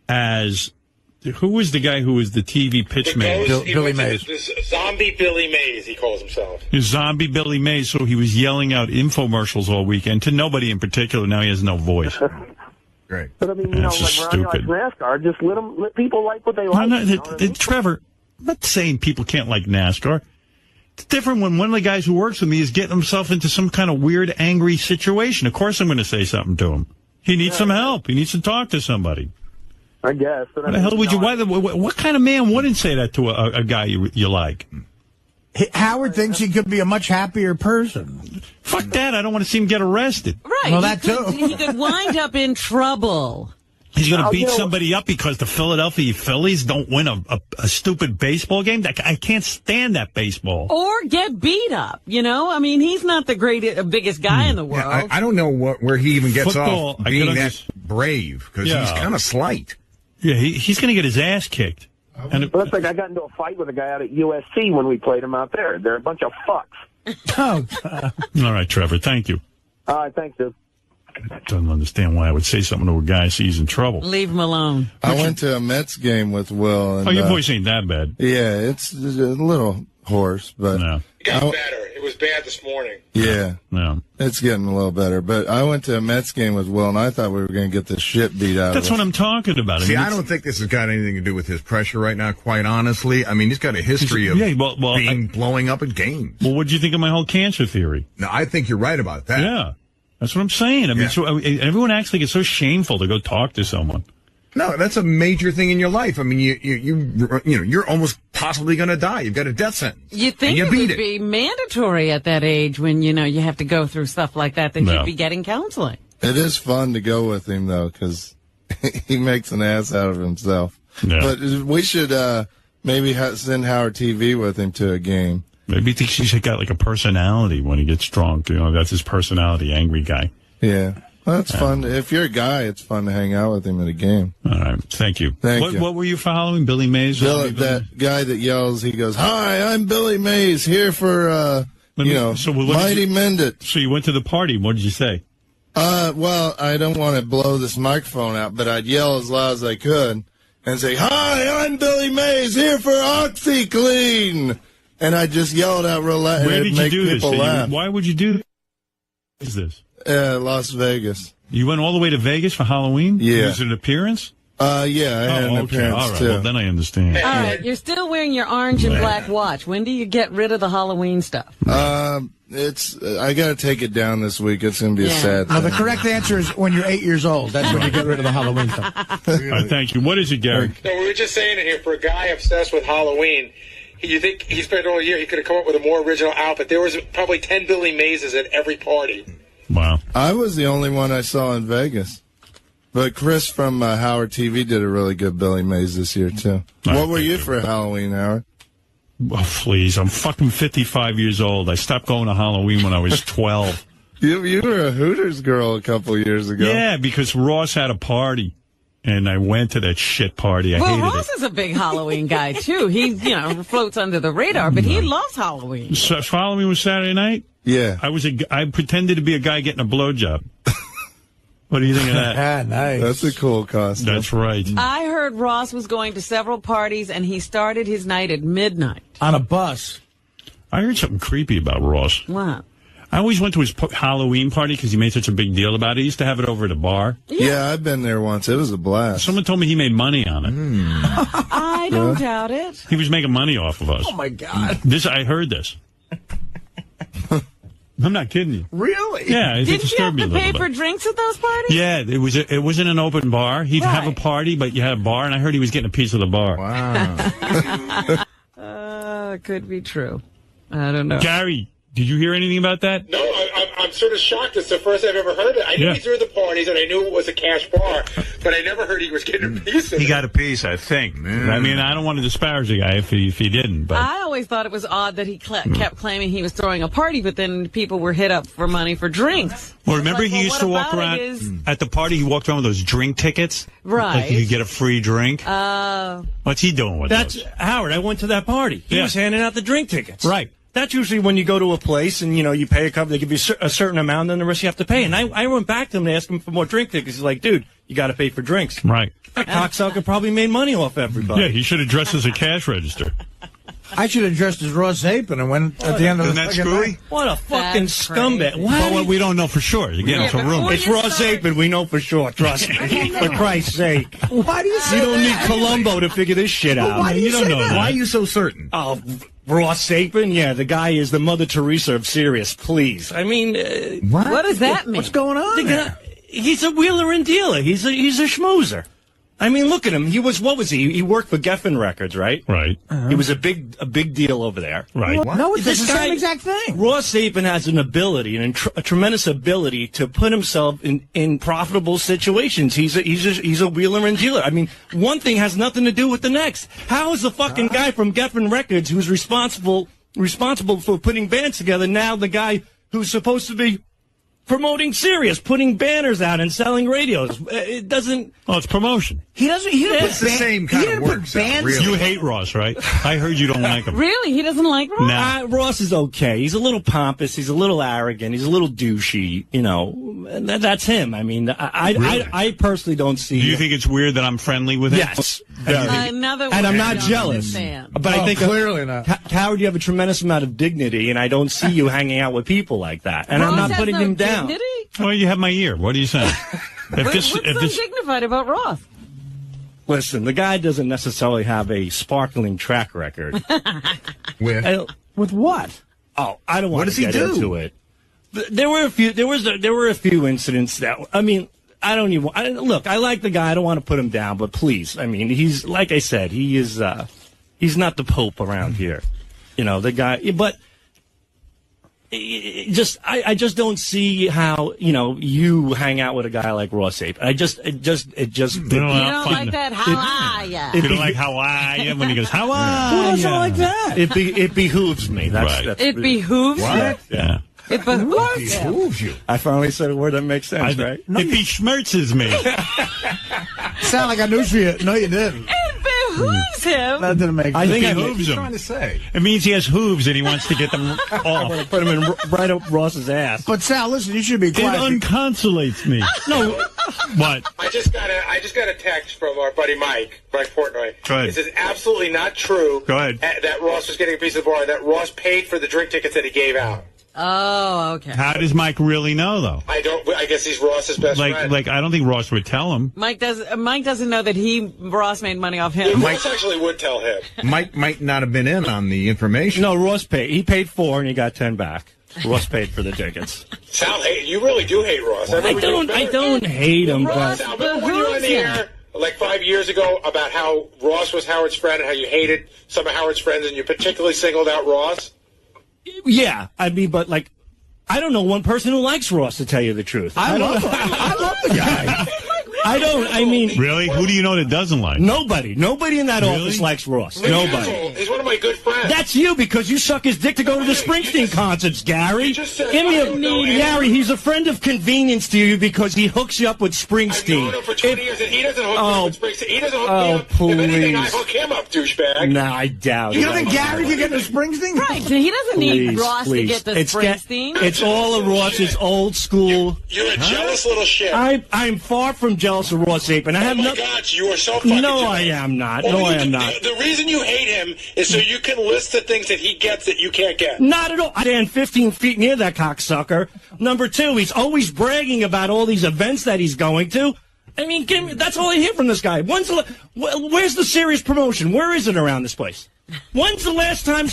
as who was the guy who was the TV pitchman? Billy Mays. This zombie Billy Mays, he calls himself. Zombie Billy Mays. So he was yelling out infomercials all weekend to nobody in particular. Now he has no voice. Great. But I mean, That's just stupid. Like NASCAR, just let people like what they like. No, Trevor, I'm not saying people can't like NASCAR. It's different when one of the guys who works with me is getting himself into some kind of weird, angry situation. Of course I'm going to say something to him. He needs some help. He needs to talk to somebody. I guess. But What the hell would you? What kind of man wouldn't say that to a guy you like? Howard thinks he could be a much happier person. Fuck that! I don't want to see him get arrested. Right. Well, that too. He could wind up in trouble. He's going to beat somebody up because the Philadelphia Phillies don't win a stupid baseball game. I can't stand that baseball. Or get beat up, I mean, he's not the biggest guy in the world. Yeah, I don't know where he even gets Football, off being that brave, because he's kind of slight. Yeah, he's going to get his ass kicked. Well, that's like I got into a fight with a guy out at USC when we played him out there. They're a bunch of fucks. All right, Trevor, thank you. All right, thanks, dude. I don't understand why I would say something to a guy he's in trouble. Leave him alone. I went to a Mets game with Will. And, your voice ain't that bad. Yeah, it's a little hoarse, but... No. It got better. It was bad this morning. Yeah. No. It's getting a little better. But I went to a Mets game with Will, and I thought we were going to get the shit beat out of us. That's what I'm talking about. See, I don't think this has got anything to do with his pressure right now, quite honestly. I mean, he's got a history of blowing up at games. Well, what do you think of my whole cancer theory? No, I think you're right about that. Yeah. That's what I'm saying. I mean, everyone acts like it's so shameful to go talk to someone. No, that's a major thing in your life. I mean, you're almost possibly going to die. You've got a death sentence. You think it would be mandatory at that age when, you have to go through stuff like that you'd be getting counseling. It is fun to go with him, though, because he makes an ass out of himself. Yeah. But we should maybe send Howard TV with him to a game. Maybe he thinks he's got like a personality when he gets drunk. That's his personality, angry guy. Yeah. Well, that's fun. If you're a guy, it's fun to hang out with him at a game. All right. Thank you. Thank you. What were you following? Billy Mays? That guy that yells, he goes, "Hi, I'm Billy Mays, here for, Mighty Mendit." So you went to the party. What did you say? Well, I don't want to blow this microphone out, but I'd yell as loud as I could and say, "Hi, I'm Billy Mays, here for OxyClean." And I just yelled out real loud. Where did you do this? Laugh. Why would you do this? What is this? Las Vegas. You went all the way to Vegas for Halloween? Yeah. Was it an appearance? Yeah, I had an appearance, all right. too. Well, then I understand. All right, you're still wearing your orange and black watch. When do you get rid of the Halloween stuff? I got to take it down this week. It's going to be a sad thing. The correct answer is when you're 8 years old. That's when you get rid of the Halloween stuff. Thank you. What is it, Gary? No, we were just saying it here. For a guy obsessed with Halloween, you think he spent all year, he could have come up with a more original outfit. There was probably 10 Billy Mazes at every party. Wow. I was the only one I saw in Vegas. But Chris from Howard TV did a really good Billy Mays this year, too. What were you for Halloween, Howard? Oh, please. I'm fucking 55 years old. I stopped going to Halloween when I was 12. You were a Hooters girl a couple years ago. Yeah, because Ross had a party. And I went to that shit party. I hated Ross is a big Halloween guy, too. He, floats under the radar, but he loves Halloween. So Halloween was Saturday night? Yeah. I pretended to be a guy getting a blowjob. What do you think of that? Nice. That's a cool costume. That's right. I heard Ross was going to several parties, and he started his night at midnight. On a bus. I heard something creepy about Ross. What? I always went to his Halloween party because he made such a big deal about it. He used to have it over at a bar. Yeah, I've been there once. It was a blast. Someone told me he made money on it. I don't doubt it. He was making money off of us. Oh, my God. I heard this. I'm not kidding you. Really? Yeah. Didn't you have to pay for drinks at those parties? Yeah, it wasn't an open bar. He'd have a party, but you had a bar, and I heard he was getting a piece of the bar. Wow. It could be true. I don't know. Gary, did you hear anything about that? No, I'm sort of shocked. It's the first I've ever heard it. I knew he threw the parties, and I knew it was a cash bar, but I never heard he was getting a piece of it. He got a piece, I think. Man. I mean, I don't want to disparage the guy if he didn't. But I always thought it was odd that he kept claiming he was throwing a party, but then people were hit up for money for drinks. Well, remember he used to walk around at the party. He walked around with those drink tickets, right? Like you could get a free drink. What's he doing with those? Howard. I went to that party. He was handing out the drink tickets. Right. That's usually when you go to a place and, you pay a couple, they give you a certain amount, and then the rest you have to pay. And I went back to him and asked him for more drink tickets. He's like, dude, you got to pay for drinks. Right. That cocksucker probably made money off everybody. Yeah, he should have dressed as a cash register. I should have dressed as Ross Zapin and went at the end of the night. What a fucking scumbag. But we don't know for sure. Again, it's a rumor. It's Ross Zapin. We know for sure. Trust me. For Christ's sake. Why do you say You don't need Columbo to figure this shit out. Why do you don't know that. Why are you so certain? Oh, Ross Zapin? Yeah, the guy is the Mother Teresa of Sirius. Please. I mean... What does that mean? What's going on? He's a wheeler and dealer. He's a schmoozer. I mean, look at him. What was he? He worked for Geffen Records, right? Right. He was a big deal over there. Right. No, it's the This guy- same exact thing. Ross Zapin has an ability, a tremendous ability to put himself in profitable situations. He's a wheeler and dealer. I mean, one thing has nothing to do with the next. How is the fucking guy from Geffen Records, who's responsible for putting bands together, now the guy who's supposed to be promoting Sirius, putting banners out and selling radios? It doesn't... Oh, it's promotion. He doesn't. He didn't It's put the same kind of work. Really. You hate Ross, right? I heard you don't like him. Really? He doesn't like Ross? Nah. Ross is okay. He's a little pompous. He's a little arrogant. He's a little douchey. You know, and that's him. I mean, I personally don't see... Do you think it's weird that I'm friendly with him? Yes. Another And I'm word not I don't jealous. understand. But I think clearly not. Howard, you have a tremendous amount of dignity, and I don't see you hanging out with people like that. And I'm Ross not has putting no him down. dignity? Well, you have my ear. What are you saying? What's so dignified about Ross? Listen, the guy doesn't necessarily have a sparkling track record. With what? Oh, I don't want What to does he get do? into it. There were a few incidents that, I mean, look, I like the guy. I don't want to put him down, but please, I mean, he's, like I said, he's not the Pope around here. You know, the guy, but I just don't see how, you know, you hang out with a guy like Ross Zapin. You don't like that? How are ya? You don't like how are you when he goes, how are Who ya? doesn't like that? It behooves me. It behooves you? Yeah. It behooves you. I finally said a word that makes sense, right? It besmirches me. Sound like I knew you. No, you didn't. It behooves him. That didn't make sense. I think it behooves What are you him. trying to say? It means he has hooves and he wants to get them I'm off. going to put him in right up Ross's ass. But Sal, listen, you should be It quiet. unconsolates me. No. What? I just got a text from our buddy Mike Portnoy. Go ahead. It says absolutely not true. Go ahead. That Ross was getting a piece of the bar. That Ross paid for the drink tickets that he gave out. Oh, okay. How does Mike really know, though? I guess he's Ross's best friend. Like I don't think Ross would tell him. Mike doesn't know that Ross made money off him. Ross actually would tell him. Mike might not have been in on the information. No, Ross paid. He paid 4 and he got 10 back. Ross paid for the tickets. Sal, you really do hate Ross. I don't hate him, Ross but Sal, remember when you were on the air like 5 years ago about how Ross was Howard's friend and how you hated some of Howard's friends and you particularly singled out Ross? yeah, I mean, but like, I don't know one person who likes Ross, to tell you the truth. I love the guy. I don't. I mean, Really? Who do you know that doesn't like? nobody in that Really? office likes Ross. He's Nobody. He's one of my good friends. That's you because you suck his dick to go to the Springsteen concerts, Gary. just said Give me I don't know him. Gary. He's a friend of convenience to you because he hooks you up with I've known Springsteen. him for 20 years, and he doesn't hook me up with Springsteen. He doesn't hook me up. If anything, I please. hook him up, douchebag. Nah, I doubt it. You think Gary could get to Springsteen? Right. He doesn't need Ross to get to Springsteen. It's all of Ross's old school. You're a jealous little shit. I'm far from jealous of Ross Zapin. I have Oh my no. God, you are so fucking No, jealous. I am not. Well, No, I you am do- not. The reason you hate him is so you can list the things that he gets that you can't get. Not at all. I stand 15 feet near that cocksucker. Number 2, he's always bragging about all these events that he's going to. I mean, that's all I hear from this guy. Where's the serious promotion? Where is it around this place? When's the last time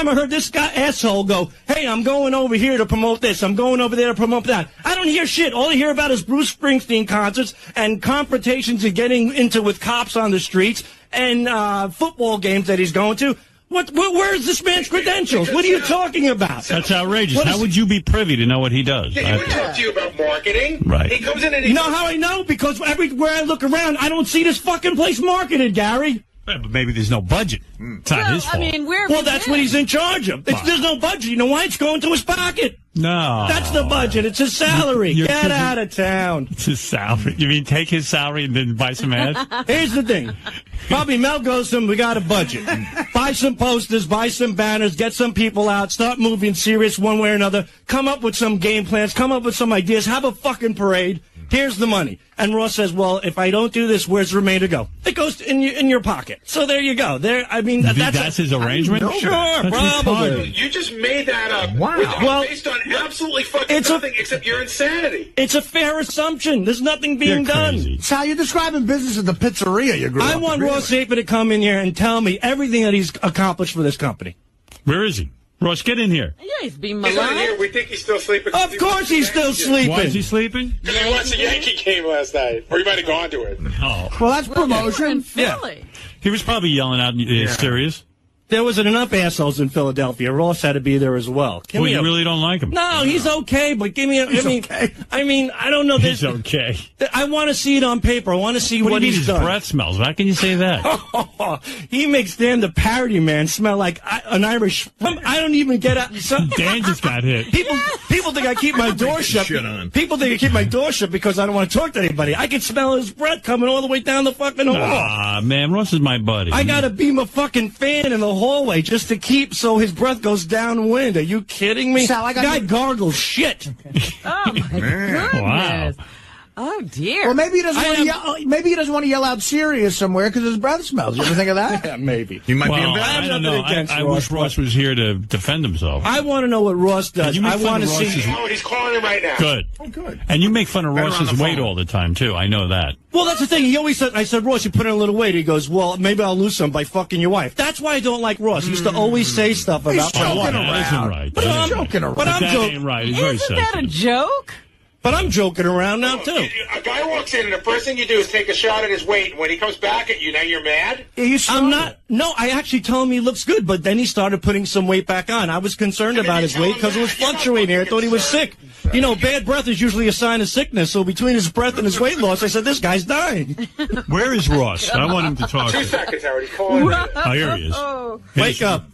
I heard this guy asshole go, hey, I'm going over here to promote this, I'm going over there to promote that? I don't hear shit. All I hear about is Bruce Springsteen concerts and confrontations he's getting into with cops on the streets and football games that he's going to. Where's this man's credentials? What are you talking about? That's outrageous. How would you be privy to know what he does? Yeah, he would talk to you about marketing. Right. He comes in and You know how I know? Because everywhere I look around, I don't see this fucking place marketed, Gary. Yeah, but maybe there's no budget. It's not his fault. I mean, Well, that's what he's in charge of. There's no budget. You know why? It's going to his pocket. No. That's the budget. It's his salary. You're Get out of town. It's his salary. You mean take his salary and then buy some ads? Here's the thing. Probably Mel goes to him, we got a budget. Buy some posters, buy some banners, get some people out, start moving serious one way or another, come up with some game plans, come up with some ideas, have a fucking parade. Here's the money. And Ross says, well, if I don't do this, where's the remainder go? It goes in your pocket. So there you go. That's his arrangement? Sure, probably. You just made that up. Wow. Based on absolutely fucking nothing except your insanity. It's a fair assumption. There's nothing being done. Sal, you're describing business at the pizzeria you grew up. I want Ross Zapin to come in here and tell me everything that he's accomplished for this company. Where is he? Ross, get in here. Yeah, he's being He's not maligned. here. We think he's still sleeping. Of course he's still sleeping. Why is he sleeping? Because he watched the Yankee game last night. Or he might have gone to it. Oh. Well, that's promotion. In Philly. He was probably yelling out, serious? There wasn't enough assholes in Philadelphia. Ross had to be there as well. You really don't like him? No, he's okay, but give me I mean, I don't know. He's okay. I want to see it on paper. I want to see what he's done. His breath smells. How can you say that? He makes Dan the parody man smell like an Irish. I don't even get out. Dan just got hit. People think I keep my door shut. People think I keep my door shut because I don't want to talk to anybody. I can smell his breath coming all the way down the fucking hall. Ah, man, Ross is my buddy. I got to beam a fucking fan in the hallway just to keep so his breath goes downwind. Are you kidding me? Sal, guy gargles shit. Oh, my goodness. Wow. Oh, dear. Well, maybe he doesn't want to yell. Maybe he doesn't want to yell out serious somewhere because his breath smells. You ever think of that? Yeah, maybe. He might be Well, embarrassed. I don't know. I wish Ross was here to defend himself. I want to know what Ross does. You make I fun want to of see. Ross's- Oh, he's calling him right now. Good. Oh, good. And you make fun of Better on Ross's the weight phone. all the time, too. I know that. Well, that's the thing. He always said, I said, Ross, you put in a little weight. He goes, well, maybe I'll lose some by fucking your wife. That's why I don't like Ross. He used to always say stuff about my joking wife. around. That isn't right. But That I'm isn't joking right. around. But I'm That joking. ain't right. He's very Isn't that a sensitive. joke? But I'm joking around now, too. A guy walks in, and the first thing you do is take a shot at his weight. And when he comes back at you, now you're mad? I'm not. No, I actually told him he looks good, but then he started putting some weight back on. I was concerned about his weight because it was fluctuating. I thought he was sick. You know, bad breath is usually a sign of sickness. So between his breath and his weight loss, I said, this guy's dying. Where is Ross? I want him to talk. 2 seconds, Howard. He's calling. Oh, here he is. Wake up.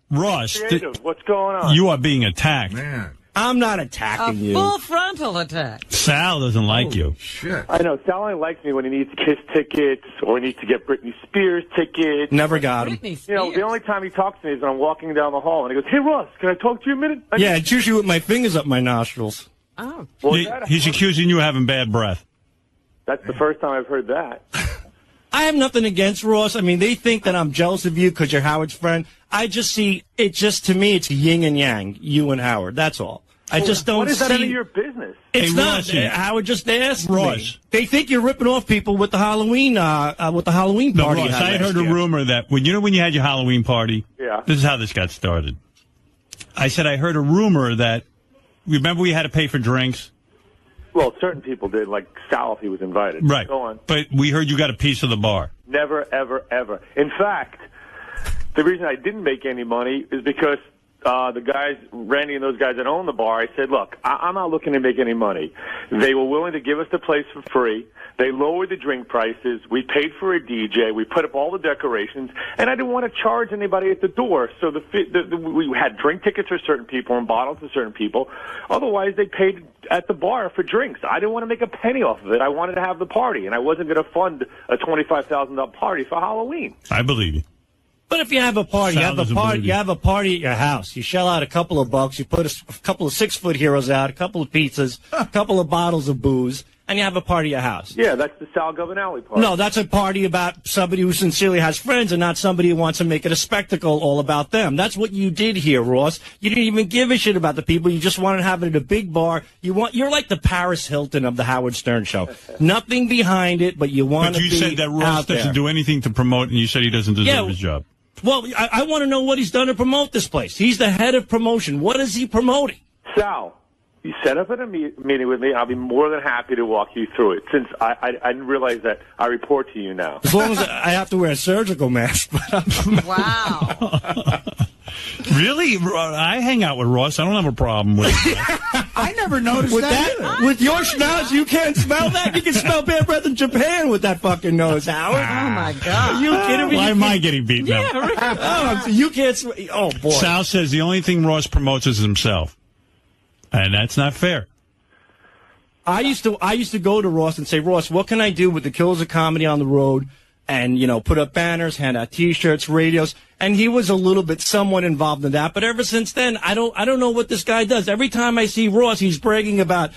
Ross, What's going on? you are being attacked. Man, I'm not A attacking you. full frontal attack. Sal doesn't like you. shit. I know. Sal only likes me when he needs Kiss tickets or he needs to get Britney Spears tickets. Never got him. Britney Spears. You know, the only time he talks to me is when I'm walking down the hall and he goes, "Hey, Ross, can I talk to you a minute?" Yeah, it's usually with my fingers up my nostrils. Oh. Well, that- He's accusing you of having bad breath. That's the first time I've heard that. I have nothing against Ross. I mean, they think that I'm jealous of you because you're Howard's friend. I just see it. Just to me, it's yin and yang. You and Howard. That's all. I just don't. What is that see... any of your business? It's Hey, not. Rossi. Howard just asked Ross. me. They think you're ripping off people with the Halloween party. No, you Ross, had I had last heard a year. rumor that when you had your Halloween party. Yeah. This is how this got started. I said I heard a rumor that. Remember we had to pay for drinks. Well, certain people did, like Sal if he was invited. Right. Go on. But we heard you got a piece of the bar. Never, ever, ever. In fact, the reason I didn't make any money is because the guys, Randy and those guys that own the bar, I said, look, I'm not looking to make any money. They were willing to give us the place for free. They lowered the drink prices. We paid for a DJ. We put up all the decorations. And I didn't want to charge anybody at the door. So we had drink tickets for certain people and bottles for certain people. Otherwise, they paid at the bar for drinks. I didn't want to make a penny off of it. I wanted to have the party. And I wasn't going to fund a $25,000 party for Halloween. I believe you. But if you have a party, Sal doesn't believe you have a party at your house. You shell out a couple of bucks. You put a couple of 6-foot heroes out, a couple of pizzas, a couple of bottles of booze, and you have a party at your house. Yeah, that's the Sal Governale party. No, that's a party about somebody who sincerely has friends and not somebody who wants to make it a spectacle all about them. That's what you did here, Ross. You didn't even give a shit about the people. You just wanted to have it at a big bar. You're like the Paris Hilton of the Howard Stern show. Nothing behind it, but you want But to you be said that Ross out there. doesn't do anything to promote, and you said he doesn't deserve his job. Well, I want to know what he's done to promote this place. He's the head of promotion. What is he promoting? Sal, you set up a meeting with me. I'll be more than happy to walk you through it. Since I didn't realize that, I report to you now. As long as I have to wear a surgical mask. Wow. Really? I hang out with Ross. I don't have a problem with it. I never noticed With that. that, with your schnoz, you can't smell that. You can smell bad breath in Japan with that fucking nose, Howard. Oh, my God. Are you kidding me? Why am I getting beaten up? Oh, you can't smell. Oh, boy. Sal says the only thing Ross promotes is himself. And that's not fair. I used to go to Ross and say, Ross, what can I do with the Killers of Comedy on the road? And, put up banners, hand out T-shirts, radios. And he was a little bit somewhat involved in that. But ever since then, I don't know what this guy does. Every time I see Ross, he's bragging about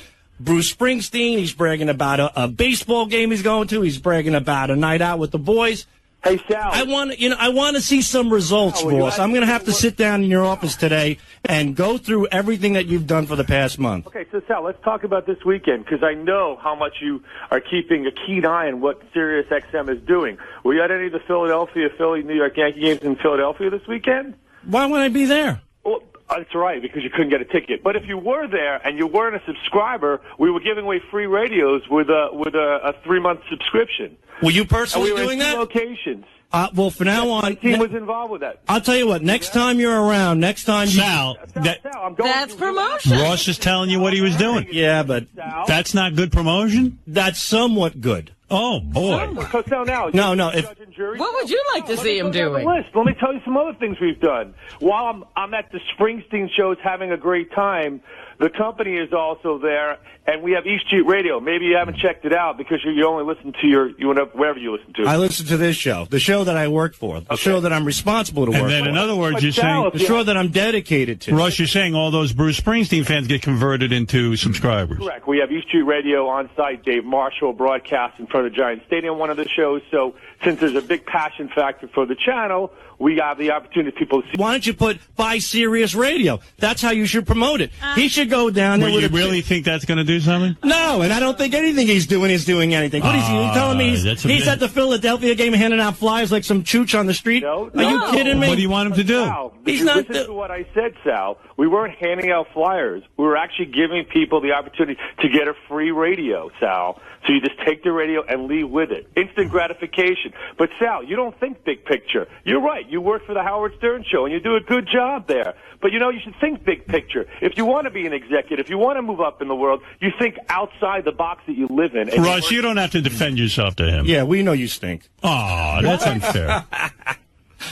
Bruce Springsteen. He's bragging about a baseball game he's going to. He's bragging about a night out with the boys. Hey, Sal. I want to see some results, Ross. I'm going to have to sit down in your office today and go through everything that you've done for the past month. Okay, so Sal, let's talk about this weekend, because I know how much you are keeping a keen eye on what Sirius XM is doing. Were you at any of the Philadelphia, Philly, New York Yankee games in Philadelphia this weekend? Why would I be there? Well, that's right, because you couldn't get a ticket. But if you were there and you weren't a subscriber, we were giving away free radios with a 3-month subscription. Were you personally and we were doing in 2 that? locations. Well, from now on, my team was involved with that. I'll tell you what. Next time you're around, next time Sal, that's promotion. Ross is telling you what he was doing. Yeah, but that's not good promotion. That's somewhat good. Oh boy. Because now, no. What would you like to see him doing? Let me tell you some other things we've done. While I'm at the Springsteen shows having a great time, the company is also there, and we have East Street Radio. Maybe you haven't checked it out because you only listen to wherever you listen to. I listen to this show, the show that I work for, the show that I'm responsible to work for. And then, in other words, you're saying the show that I'm dedicated to. Russ, you're saying all those Bruce Springsteen fans get converted into subscribers. Correct. We have East Street Radio on site. Dave Marshall broadcasts in front of Giant Stadium, one of the shows. So since there's a big passion factor for the channel, we have the opportunity for people to see. Why don't you put Buy Sirius Radio? That's how you should promote it. He should go down there. You really think that's going to do something? No, and I don't think anything he's doing is doing anything. What is he telling me? He's at the Philadelphia game handing out flyers like some chooch on the street? No. Are you kidding me? What do you want him to do? Sal, he's not. Listen to what I said, Sal. We weren't handing out flyers. We were actually giving people the opportunity to get a free radio, Sal. So you just take the radio and leave with it. Instant gratification. But, Sal, you don't think big picture. You're right. You work for the Howard Stern Show, and you do a good job there. But, you should think big picture. If you want to be an executive, if you want to move up in the world, you think outside the box that you live in. Ross, you don't have to defend yourself to him. Yeah, we know you stink. Oh, that's unfair.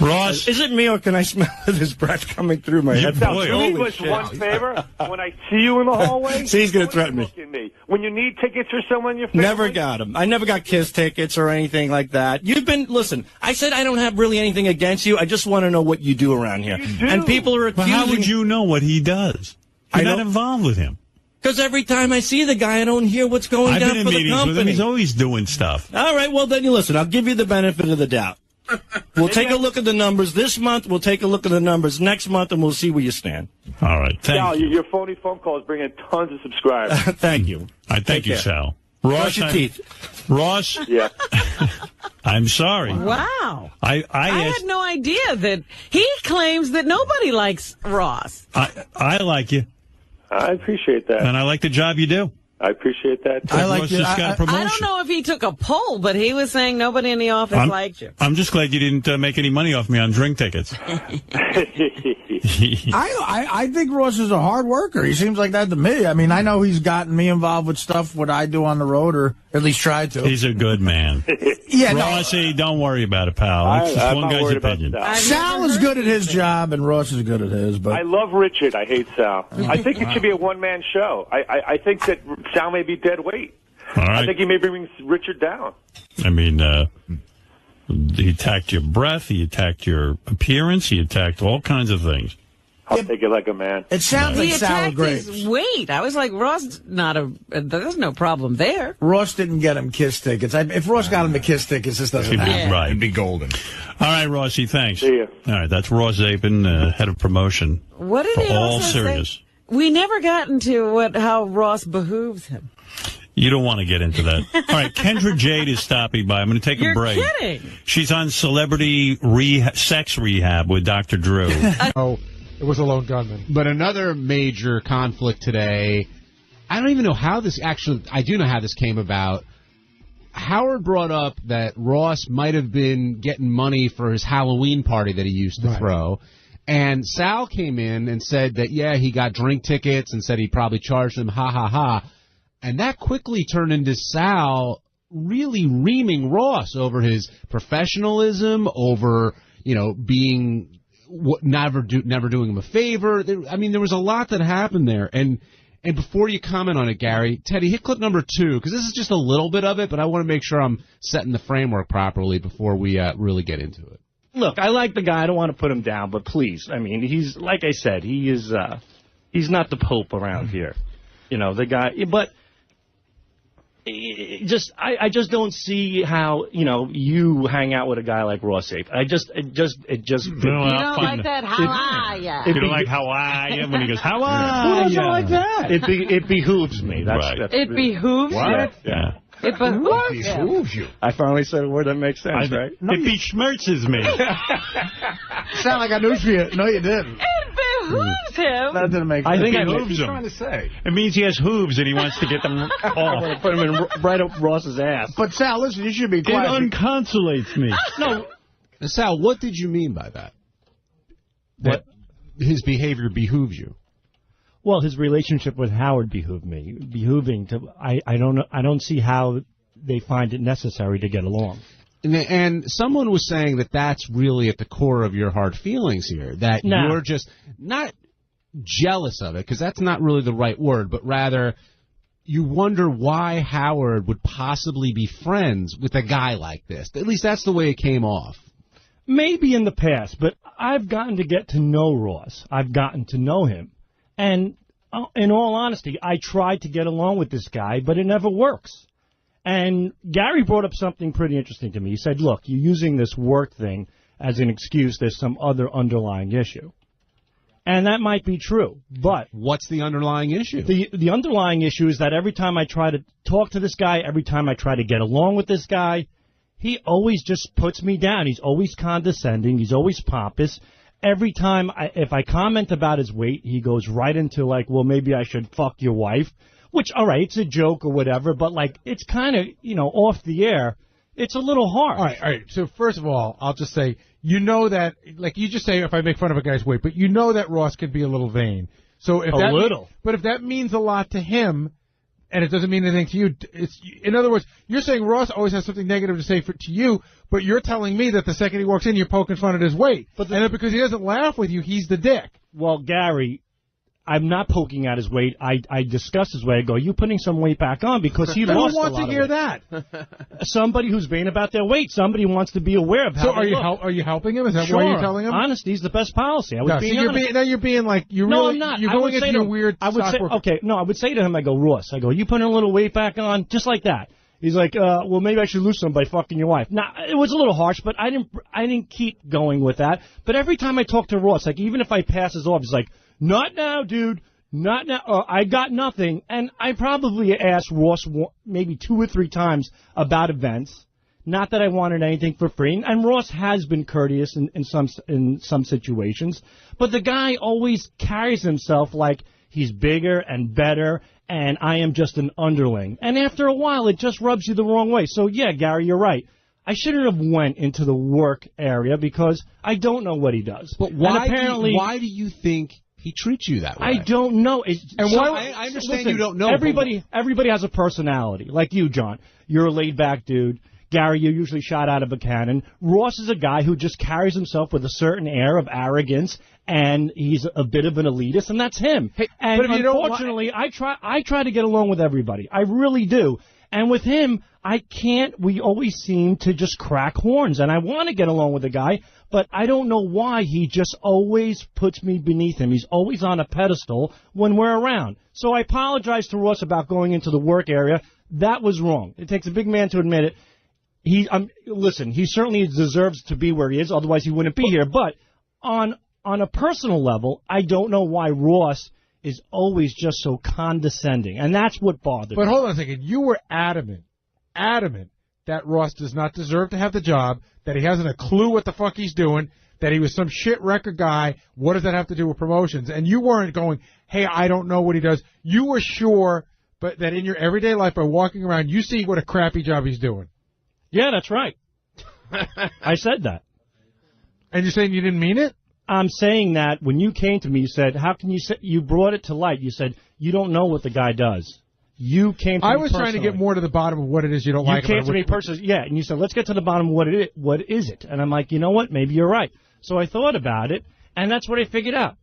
Ross, is it me or can I smell his breath coming through my head? Do me one favor. When I see you in the hallway, see, he's going to threaten me. When you need tickets for someone, your family. Never got them. I never got Kiss tickets or anything like that. Listen, I said I don't have really anything against you. I just want to know what you do around here. You do. And people are accusing. Well, how would you know what he does? You're not involved with him. Because every time I see the guy, I don't hear what's going down for the company. I've been in meetings with him. He's always doing stuff. All right, well, then you listen. I'll give you the benefit of the doubt. We'll take a look at the numbers this month. We'll take a look at the numbers next month, and we'll see where you stand. All right. Thank you. Your phony phone calls bring in tons of subscribers. Thank you. All right, thank you, Sal. Brush your teeth. Ross? Yeah. I'm sorry. Wow. I had no idea that he claims that nobody likes Ross. I like you. I appreciate that. And I like the job you do. I appreciate that. I like you. I don't know if he took a poll, but he was saying nobody in the office liked you. I'm just glad you didn't make any money off me on drink tickets. I think Ross is a hard worker. He seems like that to me. I mean, I know he's gotten me involved with stuff what I do on the road, or at least tried to. He's a good man. Yeah, Rossi, don't worry about it, pal. It's just one guy's opinion. Sal is good at his job, and Ross is good at his. But I love Richard. I hate Sal. I think it should be a one-man show. I think that Sal may be dead weight. All right. I think he may bring Richard down. I mean, he attacked your breath. He attacked your appearance. He attacked all kinds of things. I'll take it like a man. It sounds like sour grapes. His weight. I was like, Ross, there's no problem there. Ross didn't get him Kiss tickets. If Ross got him the Kiss tickets, this doesn't happen. Right. It'd be golden. All right, Rossi, thanks. See ya. All right, that's Ross Zapin, head of promotion. What did he all also serious. say? We never got into how Ross behooves him. You don't want to get into that. All right, Kendra Jade is stopping by. I'm going to take a break. You're kidding. She's on celebrity sex rehab with Dr. Drew. Oh, it was a lone gunman. But another major conflict today. I don't even know how this actually. I do know how this came about. Howard brought up that Ross might have been getting money for his Halloween party that he used to throw. And Sal came in and said that, yeah, he got drink tickets and said he probably charged them, ha, ha, ha. And that quickly turned into Sal really reaming Ross over his professionalism, over, being never doing him a favor. There was a lot that happened there. And before you comment on it, Gary, Teddy, hit clip number 2, because this is just a little bit of it, but I want to make sure I'm setting the framework properly before we really get into it. Look, I like the guy. I don't want to put him down, but please, he's, like I said, he's not the Pope around here. The guy, but I just don't see how you hang out with a guy like Ross Safe. You don't like that? How are ya? You don't like how are ya when he goes how are ya? Who doesn't like that? It behooves me. It behooves you. Yeah. It behooves you. I finally said a word that makes sense, right? It besmirches me. Sound like I knew for you. No, you didn't. It behooves him. That didn't make sense. I think it behooves him. Trying to say. It means he has hooves and he wants to get them off. I want to put them in right up Ross's ass. But Sal, listen, you should be quiet. It unconsolates me. No, Sal, what did you mean by that? That his behavior behooves you. Well, his relationship with Howard behooved me. I don't see how they find it necessary to get along. And someone was saying that that's really at the core of your hard feelings here, that you're just not jealous of it, because that's not really the right word, but rather you wonder why Howard would possibly be friends with a guy like this. At least that's the way it came off. Maybe in the past, but I've gotten to get to know Ross. I've gotten to know him. And in all honesty, I tried to get along with this guy, but it never works. And Gary brought up something pretty interesting to me. He said, look, you're using this work thing as an excuse. There's some other underlying issue. And that might be true, but... What's the underlying issue? The underlying issue is that every time I try to talk to this guy, every time I try to get along with this guy, he always just puts me down. He's always condescending. He's always pompous. Every time, if I comment about his weight, he goes right into, like, well, maybe I should fuck your wife. Which, all right, it's a joke or whatever, but, like, it's kind of, off the air. It's a little hard. All right. So, first of all, I'll just say, that, like you just say if I make fun of a guy's weight, but you know that Ross can be a little vain. So if but if that means a lot to him, and it doesn't mean anything to you, in other words, you're saying Ross always has something negative to say to you, but you're telling me that the second he walks in, you're poking fun at his weight. And then because he doesn't laugh with you, he's the dick. Well, Gary, I'm not poking at his weight. I discuss his weight. I go, you putting some weight back on because he lost a lot of weight. Who wants to hear that? Somebody who's vain about their weight. Somebody wants to be aware of how So are you helping him? Is that why you're telling him? Honesty is the best policy. I was being honest. Now you're being like, I'm not. You're going into your weird I would say to him, I go, Ross, you putting a little weight back on? Just like that. He's like, well, maybe I should lose some by fucking your wife. Now, it was a little harsh, but I didn't keep going with that. But every time I talk to Ross, like, even if I pass his off, he's like, not now, dude. Not now. I got nothing. And I probably asked Ross maybe 2 or 3 times about events. Not that I wanted anything for free. And Ross has been courteous in some situations. But the guy always carries himself like he's bigger and better, and I am just an underling. And after a while, it just rubs you the wrong way. So, yeah, Gary, you're right. I shouldn't have went into the work area because I don't know what he does. But why do you think he treats you that way? I don't know. I understand you don't know. Everybody has a personality. Like you, John. You're a laid-back dude. Gary, you're usually shot out of a cannon. Ross is a guy who just carries himself with a certain air of arrogance, and he's a bit of an elitist, and that's him. Hey, and unfortunately, I try to get along with everybody. I really do. And with him, I can't. We always seem to just crack horns, and I want to get along with the guy, but I don't know why he just always puts me beneath him. He's always on a pedestal when we're around. So I apologize to Ross about going into the work area. That was wrong. It takes a big man to admit it. Listen, he certainly deserves to be where he is, otherwise he wouldn't be here. But on a personal level, I don't know why Ross is always just so condescending, and that's what bothered me. But hold on a second. You were adamant that Ross does not deserve to have the job, that he hasn't a clue what the fuck he's doing, that he was some shit record guy. What does that have to do with promotions? And you weren't going, hey, I don't know what he does. You were sure, but that in your everyday life, by walking around, you see what a crappy job he's doing. Yeah, that's right. I said that. And you're saying you didn't mean it? I'm saying that when you came to me, you said, how can you say, you brought it to light. You said, you don't know what the guy does. You came to me I was trying to get more to the bottom of what it is you don't like about it. You came to me personally, yeah, and you said, let's get to the bottom of what is it? And I'm like, you know what, maybe you're right. So I thought about it, and that's what I figured out.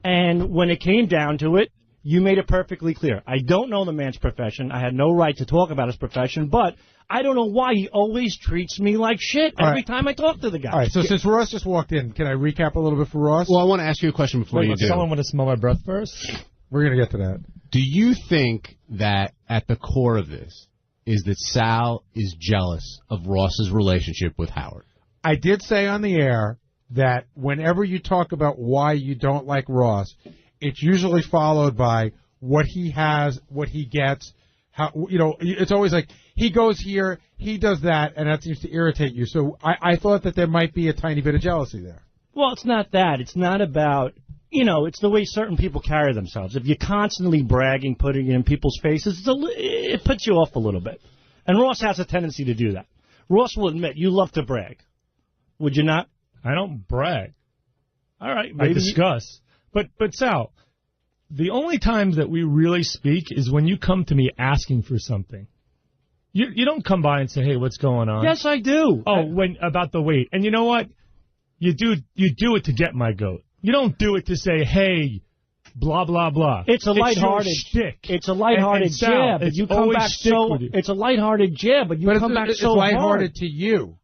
And when it came down to it, you made it perfectly clear. I don't know the man's profession. I had no right to talk about his profession, but I don't know why he always treats me like shit every time I talk to the guy. All right, so since Ross just walked in, can I recap a little bit for Ross? Well, I want to ask you a question before you do. Someone want to smell my breath first? We're going to get to that. Do you think that at the core of this, is that Sal is jealous of Ross's relationship with Howard. I did say on the air that whenever you talk about why you don't like Ross, it's usually followed by what he has, what he gets. How, you know, it's always like he goes here, he does that, and that seems to irritate you. So I thought that there might be a tiny bit of jealousy there. Well, it's not that. It's not about, you know, it's the way certain people carry themselves. If you're constantly bragging, putting it in people's faces, it puts you off a little bit. And Ross has a tendency to do that. Ross will admit, you love to brag. Would you not? I don't brag. All right. I discuss. But Sal, the only times that we really speak is when you come to me asking for something. You don't come by and say, hey, what's going on? Yes, I do. Oh, about the weight. And you know what? You do it to get my goat. You don't do it to say, hey, blah, blah, blah. It's a lighthearted shtick. It's a lighthearted jab. But you come back so. It's a lighthearted jab, but you come back so hard. It's lighthearted to you.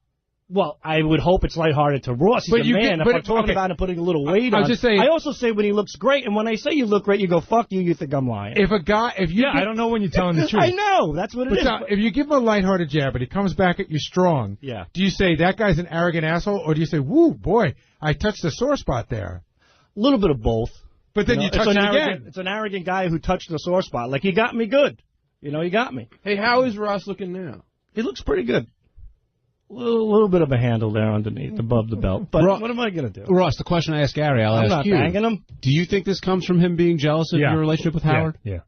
Well, I would hope it's lighthearted to Ross. He's a man. If I'm talking about him putting a little weight on. I was just saying. I also say when he looks great, and when I say you look great, you go, fuck you, you think I'm lying. I don't know when you're telling the truth. I know. That's what it is. If you give him a lighthearted jab and he comes back at you strong, yeah. Do you say, that guy's an arrogant asshole, or do you say, woo, boy, I touched the sore spot there? A little bit of both. But then you touch it again. It's an arrogant guy who touched the sore spot. Like, he got me good. You know, he got me. Hey, how is Ross looking now? He looks pretty good. A little bit of a handle there underneath, above the belt. But what am I going to do? Ross, the question I asked Gary, I'll ask you. I'm not banging him. Do you think this comes from him being jealous of your relationship with Howard? Yeah.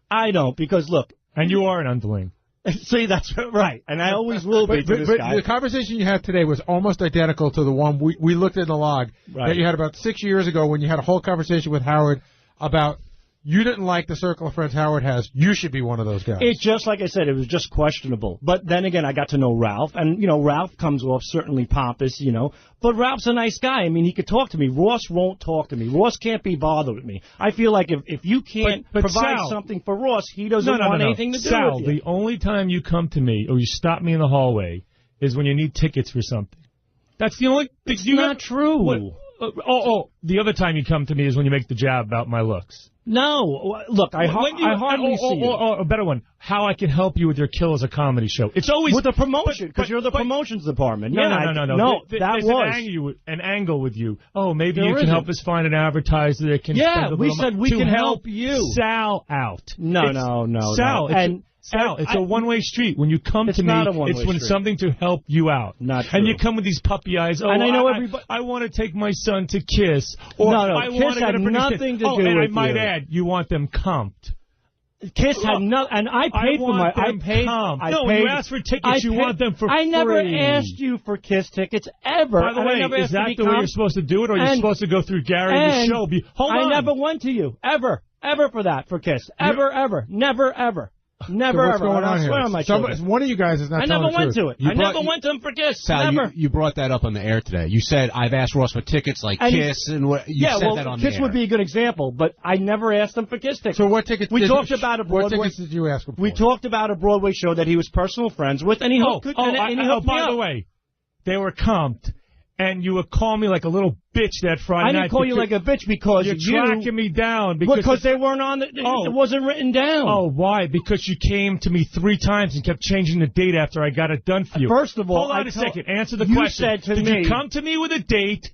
I don't, because, look. And you are an underling. See, that's right. And I always will be to this guy. The conversation you had today was almost identical to the one we looked in the log that you had about 6 years ago when you had a whole conversation with Howard about you didn't like the circle of friends Howard has. You should be one of those guys. It's just like I said. It was just questionable. But then again, I got to know Ralph. And, you know, Ralph comes off certainly pompous, you know. But Ralph's a nice guy. I mean, he could talk to me. Ross won't talk to me. Ross can't be bothered with me. I feel like if you can't provide Sal, something for Ross, he doesn't want anything to do Sal, with you. the only time you come to me or you stop me in the hallway is when you need tickets for something. That's the only thing. It's not true. The other time you come to me is when you make the jab about my looks. No, look, I hardly see you. Or a better one, how I can help you with your Kill as a Comedy show. It's always with the promotion, because you're the promotions department. No. There's an angle with you. Oh, maybe you can help us find an advertiser that can. Yeah, we said we can help you. Sal out. No. Sal, Sal, it's a one-way street. When you come to me, it's when something to help you out. Not true. And you come with these puppy eyes. Oh, and I know everybody. I want to take my son to Kiss. Or No, I Kiss had nothing to do with and I you. might add, you want them comped. Kiss had nothing, and I paid for my. I paid. You asked for tickets. You want them for free. I never asked you for Kiss tickets ever. By the way, is that the way you're supposed to do it, or are you supposed to go through Gary and the show? Hold on. I never went to you ever for that for Kiss. Ever, never, ever. Never, so what's ever. going on here? On my one of you guys is not I telling never the went truth. to it. I never went to him for Kiss. Sal, never. You brought that up on the air today. You said, I've asked Ross for tickets like Kiss, and what you said that on the air. Kiss would be a good example, but I never asked him for Kiss tickets. So what tickets? We talked about a Broadway. What tickets did you ask him for? We talked about a Broadway show that he was personal friends with, and he hooked me up. By the way, they were comped. And you would call me like a little bitch that Friday night. I didn't call you like a bitch because you're tracking me down. Because they weren't on it wasn't written down. Oh, why? Because you came to me 3 times and kept changing the date after I got it done for you. First of all, hold on a second. Answer the you question. Said to did me, you come to me with a date?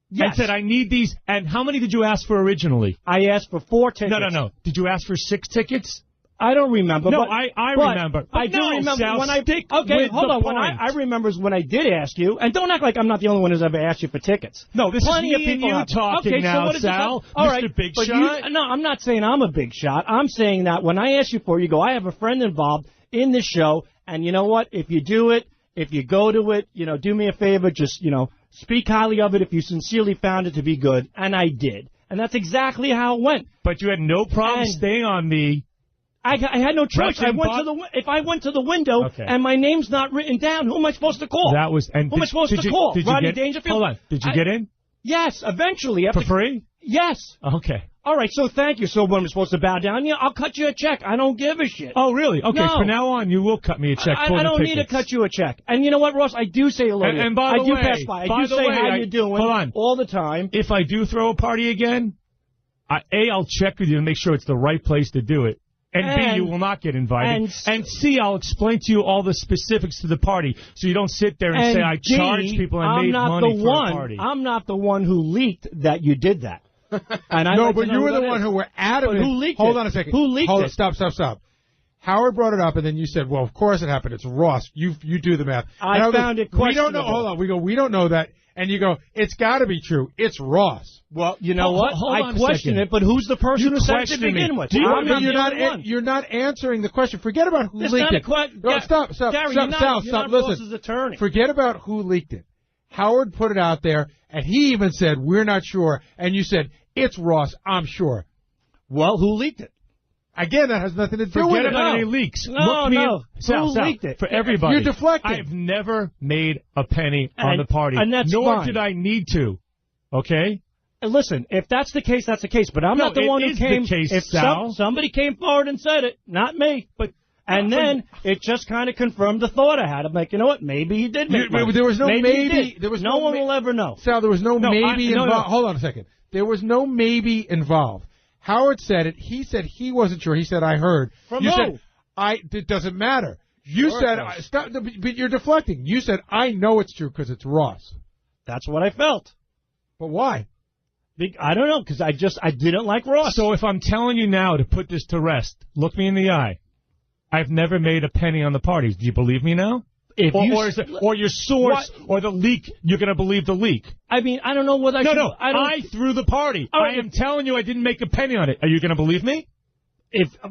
Yes. And said, I need these. And how many did you ask for originally? I asked for 4 tickets. No. Did you ask for 6 tickets? I don't remember. No, but, I remember. I do remember Sal, when I stick okay, with hold the on. point. When I remember when I did ask you, and don't act like I'm not the only one who's ever asked you for tickets. No, this Plenty is of people and you talking now, Sal. All Mr. right, Big but Shot. No, I'm not saying I'm a big shot. I'm saying that when I ask you for it, you go, I have a friend involved in this show, and you know what? If you do it, if you go to it, do me a favor, just speak highly of it if you sincerely found it to be good, and I did, and that's exactly how it went. But you had no problem staying on me. I had no choice. If I went to the window and my name's not written down, who am I supposed to call? Who am I supposed to call? Rodney Dangerfield? Hold on. Did you get in? Yes, eventually. For free? Yes. Okay. All right, so thank you. So when I'm supposed to bow down, I'll cut you a check. I don't give a shit. Oh, really? Okay, no. From now on, you will cut me a check for the I don't tickets. need to cut you a check. And you know what, Ross? I do say hello to you. And by the way, I do pass by. I do say how you doing hold on. all the time. If I do throw a party again, I'll check with you to make sure it's the right place to do it. And B, you will not get invited. And C, I'll explain to you all the specifics to the party, so you don't sit there and say I charged people and made money for a party. I'm not the one who leaked that you did that. And no, but you were the one who were adamant. But who leaked Hold it? on a second. Who leaked it? Stop. Howard brought it up, and then you said, well, of course it happened. It's Ross. You do the math. I found it questionable. We don't know. Hold on. We go, we don't know that. And you go, it's got to be true. It's Ross. Well, you know what? I question it, but who's the person who said it to begin with? You're not answering the question. Forget about who leaked it. Stop. Gary, Stop. Listen. Ross's attorney. Forget about who leaked it. Howard put it out there, and he even said, we're not sure. And you said, it's Ross, I'm sure. Well, who leaked it? Again, that has nothing to do with it. Forget about any leaks. No. Sal, who leaked it? For everybody. You're deflecting. I've never made a penny on the party. And that's nor fine. did I need to. Okay? Listen, if that's the case, that's the case. But I'm not the one who came. The case, if somebody came forward and said it, not me. And then it just kind of confirmed the thought I had. I'm like, you know what? Maybe he did make money. There was no maybe. No one will ever know. Sal, there was no maybe involved. Hold on a second. There was no maybe involved. Howard said it. He said he wasn't sure. He said, I heard. From you who? said, it doesn't matter. You said, stop, but you're deflecting. You said, I know it's true because it's Ross. That's what I felt. But why? I don't know, because I didn't like Ross. So if I'm telling you now to put this to rest, look me in the eye. I've never made a penny on the parties. Do you believe me now? Or your source, or the leak, you're going to believe the leak. I mean, I don't know whether I threw the party. I am telling you I didn't make a penny on it. Are you going to believe me?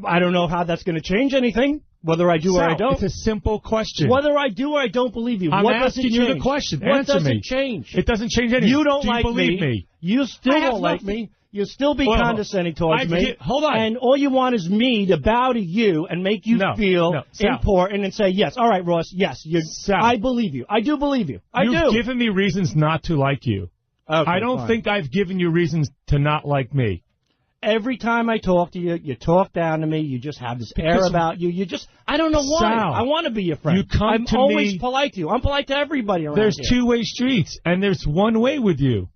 I don't know how that's going to change anything, whether I do or I don't. It's a simple question. Whether I do or I don't believe you. I'm what asking does it you change? the question. What Answer does me. It change? It doesn't change anything. You don't do you like believe me. You still don't like me. You'll still be condescending towards me. Hold on. And all you want is me to bow to you and make you feel important and say, yes, all right, Ross, yes, I believe you. I do believe you. You've given me reasons not to like you. Okay, I don't think I've given you reasons to not like me. Every time I talk to you, you talk down to me. You just have this air about you. I don't know why. Sal, I want to be your friend. I'm always polite to you. I'm polite to everybody around There's here. two-way streets, and there's one way with you.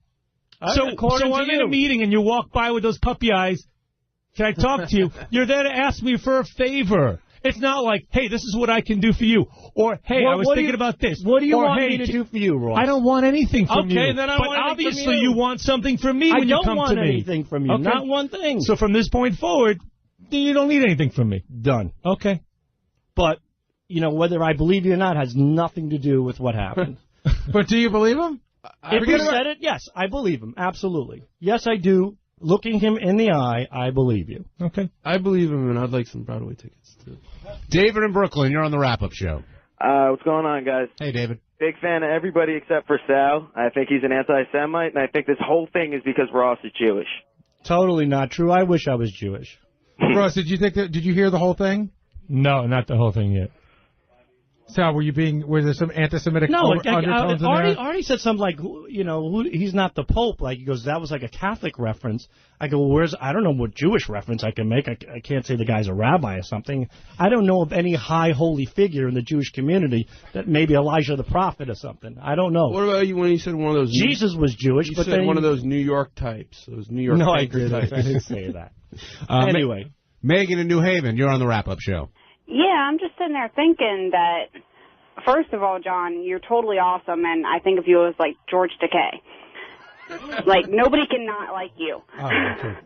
So I'm in a meeting and you walk by with those puppy eyes. Can I talk to you? You're there to ask me for a favor. It's not like, hey, this is what I can do for you. Or, hey, I was thinking about this. What do you want me to do for you, Ross? I don't want anything from you. Okay, then I don't want anything from you. But obviously you want something from me when you come to me. I don't want anything from you. Okay. Not one thing. So from this point forward, you don't need anything from me. Done. Okay. But, whether I believe you or not has nothing to do with what happened. But do you believe him? If he said it, yes, I believe him. Absolutely. Yes, I do. Looking him in the eye, I believe you. Okay. I believe him, and I'd like some Broadway tickets, too. David in Brooklyn, you're on the wrap-up show. What's going on, guys? Hey, David. Big fan of everybody except for Sal. I think he's an anti-Semite, and I think this whole thing is because Ross is Jewish. Totally not true. I wish I was Jewish. Ross, did you hear the whole thing? No, not the whole thing yet. Sal, were there some anti-Semitic undertones in there? Artie said something like, he's not the Pope. Like, he goes, that was like a Catholic reference. I go, I don't know what Jewish reference I can make. I can't say the guy's a rabbi or something. I don't know of any high holy figure in the Jewish community that maybe Elijah the prophet or something. I don't know. What about you when you said one of those... Jesus was Jewish, but then... one of those New York types. Those New York I didn't say that. Anyway. Megan in New Haven, you're on the wrap-up show. Yeah, I'm just sitting there thinking that, first of all, John, you're totally awesome, and I think of you as, like, George Takei. Like, nobody can not like you. Oh, okay.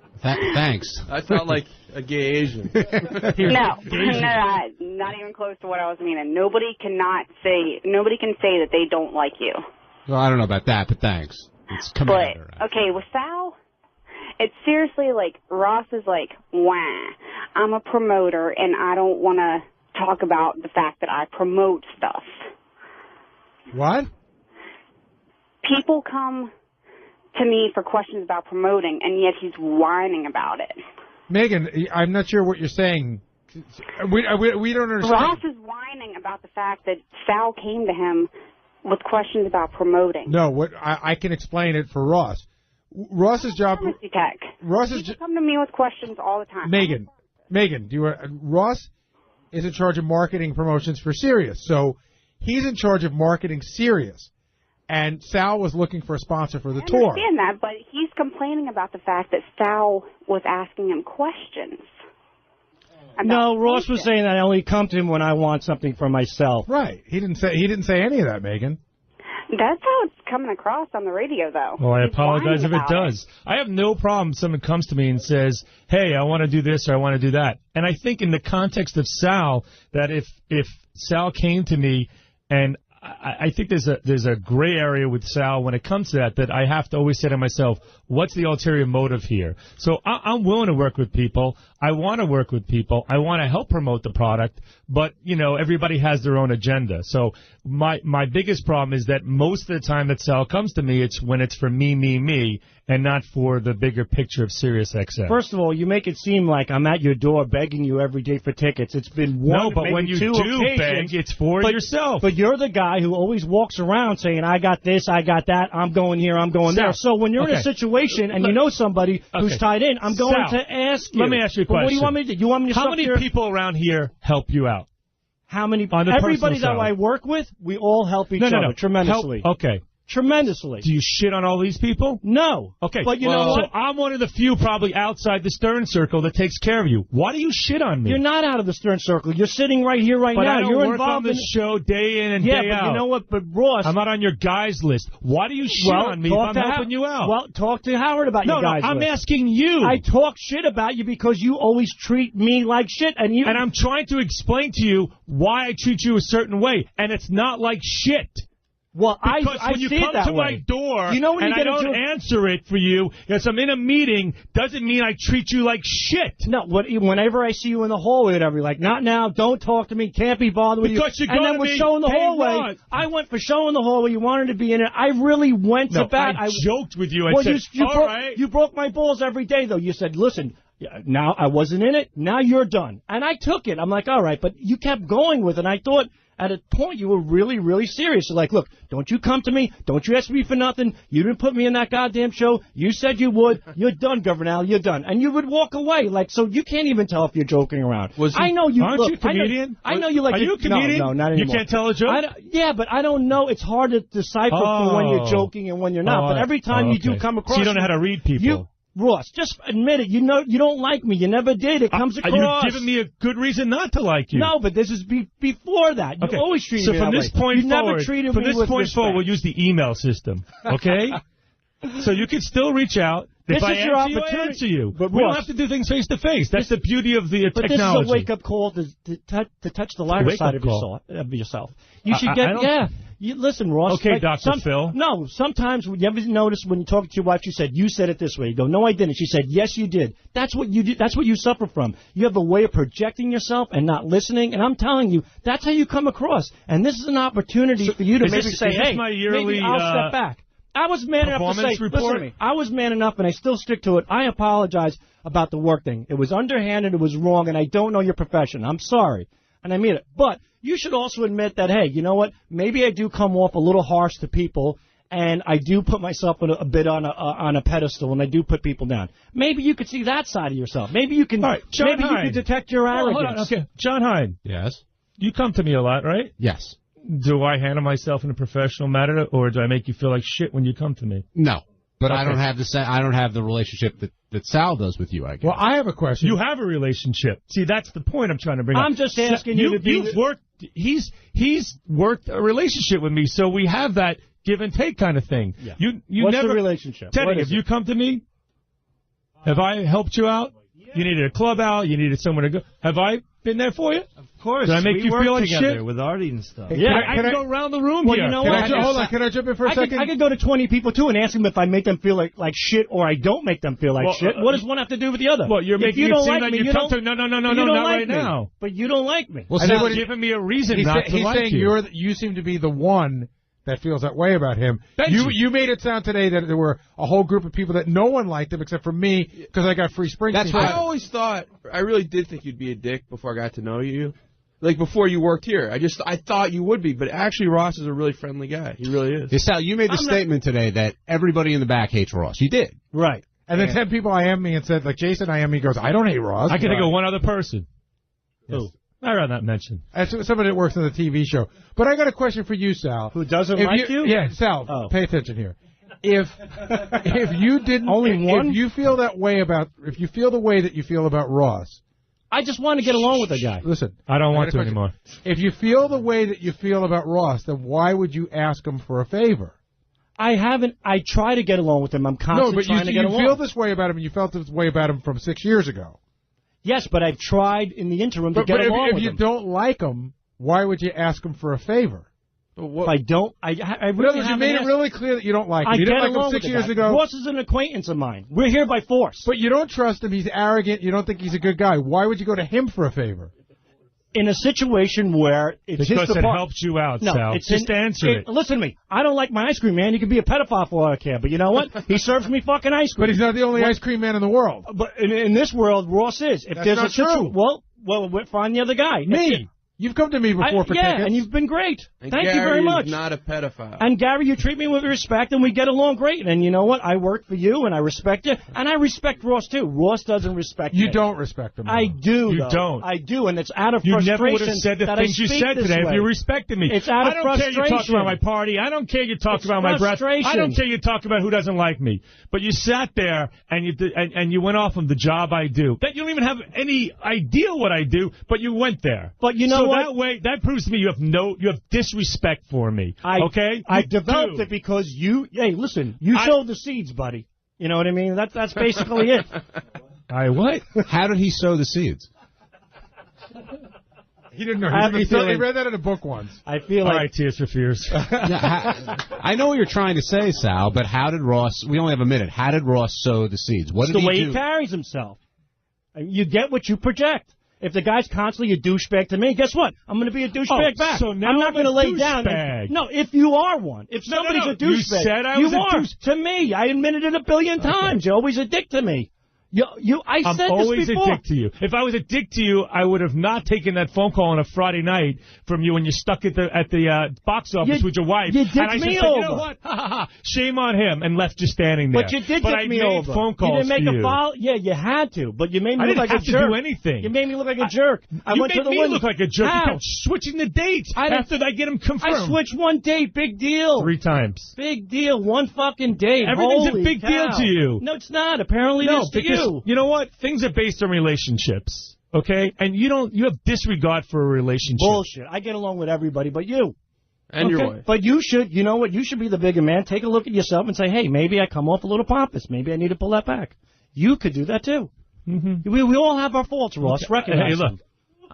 Thanks. I felt like a gay Asian. No, not even close to what I was meaning. Nobody can say that they don't like you. Well, I don't know about that, but thanks. It's commander. But, okay, with Sal, it's seriously like, Ross is like, wah, I'm a promoter and I don't want to talk about the fact that I promote stuff. What? People come to me for questions about promoting, and yet he's whining about it. Megan, I'm not sure what you're saying. We don't understand. Ross is whining about the fact that Sal came to him with questions about promoting. No, I can explain it for Ross. Ross's job. People come to me with questions all the time. Megan, Ross is in charge of marketing promotions for Sirius, so he's in charge of marketing Sirius. And Sal was looking for a sponsor for the tour. I understand that, but he's complaining about the fact that Sal was asking him questions. No, Ross was saying that I only come to him when I want something for myself. Right. He didn't say any of that, Megan. That's how it's coming across on the radio, though. Well, I He's apologize if whining it about does. I have no problem if someone comes to me and says, hey, I want to do this or I want to do that. And I think in the context of Sal, that if Sal came to me, and I think there's a gray area with Sal when it comes to that I have to always say to myself, what's the ulterior motive here? So I'm willing to work with people. I want to work with people. I want to help promote the product. But, you know, everybody has their own agenda. So my biggest problem is that most of the time that Sal comes to me, it's when it's for me, and not for the bigger picture of Sirius XM. First of all, you make it seem like I'm at your door begging you every day for tickets. It's been one, no, but maybe when you two do occasions, beg, it's for yourself. But you're the guy who always walks around saying, I got this, I got that, I'm going here, I'm going there. So when you're in a situation and you know somebody who's tied in, I'm going to ask you. Let me ask you a question. What do you want me to do? You want me to How many people around here help you out? How many? Everybody that I work with, we all help each other tremendously. Okay. Tremendously. Do you shit on all these people? No. Okay. But you know what? So I'm one of the few probably outside the Stern Circle that takes care of you. Why do you shit on me? You're not out of the Stern Circle. You're sitting right here right but now. I don't You're work involved on the show day in and day out. Yeah, but you know what? But Ross, I'm not on your guys list. Why do you shit on me if I'm helping you out? Well, talk to Howard about your guys list. I'm asking you. I talk shit about you because you always treat me like shit. And I'm trying to explain to you why I treat you a certain way, and it's not like shit. Well, because I when you see come it that to my way. door you know when and you get I don't answer it for you, because I'm in a meeting, doesn't mean I treat you like shit. No, whenever I see you in the hallway, whatever, you're like, not now, don't talk to me, can't be bothered with you. Because you're and then with showing the hallway, what? I went for showing the hallway. You wanted to be in it. I really went to bat. I joked with you. I said, all right. You broke my balls every day, though. You said, listen, now I wasn't in it. Now you're done. And I took it. I'm like, all right. But you kept going with it. And I thought, at a point, you were really, really serious. You're like, look, don't you come to me. Don't you ask me for nothing. You didn't put me in that goddamn show. You said you would. You're done, Governor. You're done. And you would walk away. Like, so you can't even tell if you're joking around. I know you. Aren't you a comedian? I know you like. Are you a comedian? No, not anymore. You can't tell a joke? Yeah, but I don't know. It's hard to decipher from when you're joking and when you're not. But every time you do come across... So you don't know how to read people. Ross, just admit it. You know you don't like me. You never did. It comes across. You've given me a good reason not to like you. No, but this is before that. You always treated me that way. So from this point forward, we'll use the email system, okay? So you can still reach out. This is your opportunity. I answer you. But we don't have to do things face to face. That's the beauty of the technology. But this is a wake-up call to touch the lighter side of yourself. You should listen, Ross. Okay, Dr. Phil. No, sometimes you ever notice when you talk to your wife, she said, you said it this way. You go, no, I didn't. She said, yes, you did. That's what you did. That's what you suffer from. You have a way of projecting yourself and not listening. And I'm telling you, that's how you come across. And this is an opportunity for you to maybe say, hey, maybe I'll step back. I was man enough to say, listen to me, I was man enough, and I still stick to it. I apologize about the work thing. It was underhanded, it was wrong, and I don't know your profession. I'm sorry, and I mean it. But you should also admit that, hey, you know what? Maybe I do come off a little harsh to people, and I do put myself a bit on a pedestal, and I do put people down. Maybe you could see that side of yourself. Maybe you can. Right, you can detect your arrogance. Hold on, okay, John Hine. Yes. You come to me a lot, right? Yes. Do I handle myself in a professional manner, or do I make you feel like shit when you come to me? No, but okay. I don't have the relationship that Sal does with you, I guess. Well, I have a question. You have a relationship. See, that's the point I'm trying to bring up. I'm just asking you to be... He's worked a relationship with me, so we have that give and take kind of thing. Yeah. What's the relationship? Teddy, have you come to me? Have I helped you out? You needed a club out. You needed somewhere to go. Have I been there for you? Of course. Did I make you feel like shit? With Artie and stuff. Yeah, I can go around the room here. You know what? Hold on, can I jump in for a second? I could go to 20 people, too, and ask them if I make them feel like shit or I don't make them feel like shit. What does one have to do with the other? Well, you're making it seem like you come to... No, not right now. But you don't like me. Well, you're giving me a reason not to like you. He's saying you seem to be the one that feels that way about him. You made it sound today that there were a whole group of people that no one liked him except for me because I got free Springsteen. That's right. I always thought, I really did think you'd be a dick before I got to know you. Like before you worked here. I thought you would be, but actually Ross is a really friendly guy. He really is. Hey, Sal, you made the statement today that everybody in the back hates Ross. You did. Right. And then 10 people IM me and said, like, Jason IM me goes, I don't hate Ross. I can think of one other person. Yes. Who? I'd rather not mention. That's somebody that works on the TV show. But I got a question for you, Sal. Who doesn't like you? Yeah, Sal, pay attention here. If you didn't... Only one? If you feel the way that you feel about Ross, I just want to get along with the guy. Listen, I don't want to anymore. If you feel the way that you feel about Ross, then why would you ask him for a favor? I haven't. I try to get along with him. I'm constantly trying to get along. No, but you feel this way about him, and you felt this way about him from 6 years ago. Yes, but I've tried in the interim to get along with him. If you don't like him, why would you ask him for a favor? If I don't, I really haven't. You made it really clear that you don't like him. You didn't like him 6 years ago. Ross is an acquaintance of mine. We're here by force. But you don't trust him. He's arrogant. You don't think he's a good guy. Why would you go to him for a favor? In a situation where it's because it helps you out, Sal. Just answer it. Listen to me. I don't like my ice cream man. He could be a pedophile for all I care. But you know what? He serves me fucking ice cream. But he's not the only ice cream man in the world. But in this world, Ross is. If That's there's not true. Well, find the other guy. Me. You've come to me before for tickets. Yeah, and you've been great. And Thank Gary you very much. Is not a pedophile. And Gary, you treat me with respect, and we get along great. And you know what? I work for you, and I respect you, and I respect Ross too. Ross doesn't respect me. You don't respect him. I do. You don't. I do, and it's out of you frustration. You never would have said the things you said today if you respected me. It's out of frustration. I don't care you talk about my party. I don't care you talk about my breath. I don't care you talk about who doesn't like me. But you sat there and you went off on the job I do. That you don't even have any idea what I do, but you went there. But you know what? That way, that proves to me you have disrespect for me. Okay? I developed it because hey, listen, you sowed the seeds, buddy. You know what I mean? That's basically it. What? How did he sow the seeds? He didn't know. He read that in a book once. I feel All right, Tears for Fears. I know what you're trying to say, Sal, but how did Ross, we only have a minute, how did Ross sow the seeds? What did he do? The way he carries himself. You get what you project. If the guy's constantly a douchebag to me, guess what? I'm going to be a douchebag back. So now I'm not going to lay down. Douchebag. No, if you are one. If somebody's a douchebag. You said I was a douche. To me. I admitted it a billion times. You're always a dick to me. I said I'm always this before. a dick to you. If I was a dick to you, I would have not taken that phone call on a Friday night from you when you're stuck at the box office with your wife. You dicked me over. You know what? Shame on him, and left you standing there. But you did dick me over. I made phone calls you didn't make to a follow. Yeah, you had to, but you made me look like a jerk. I didn't have to do anything. You made me look like a jerk. You made me look like a jerk. You kept switching the dates after I get them confirmed. I switched one date. Big deal. 3 times. Big deal. One fucking date. Everything's a big deal to you. No, it's not. Apparently it is to you. You know what? Things are based on relationships, okay? And you have disregard for a relationship. Bullshit. I get along with everybody but you. And your wife. But you should, you know what? You should be the bigger man. Take a look at yourself and say, hey, maybe I come off a little pompous. Maybe I need to pull that back. You could do that, too. Mm-hmm. We all have our faults, Ross. Okay. Recognize Hey, look,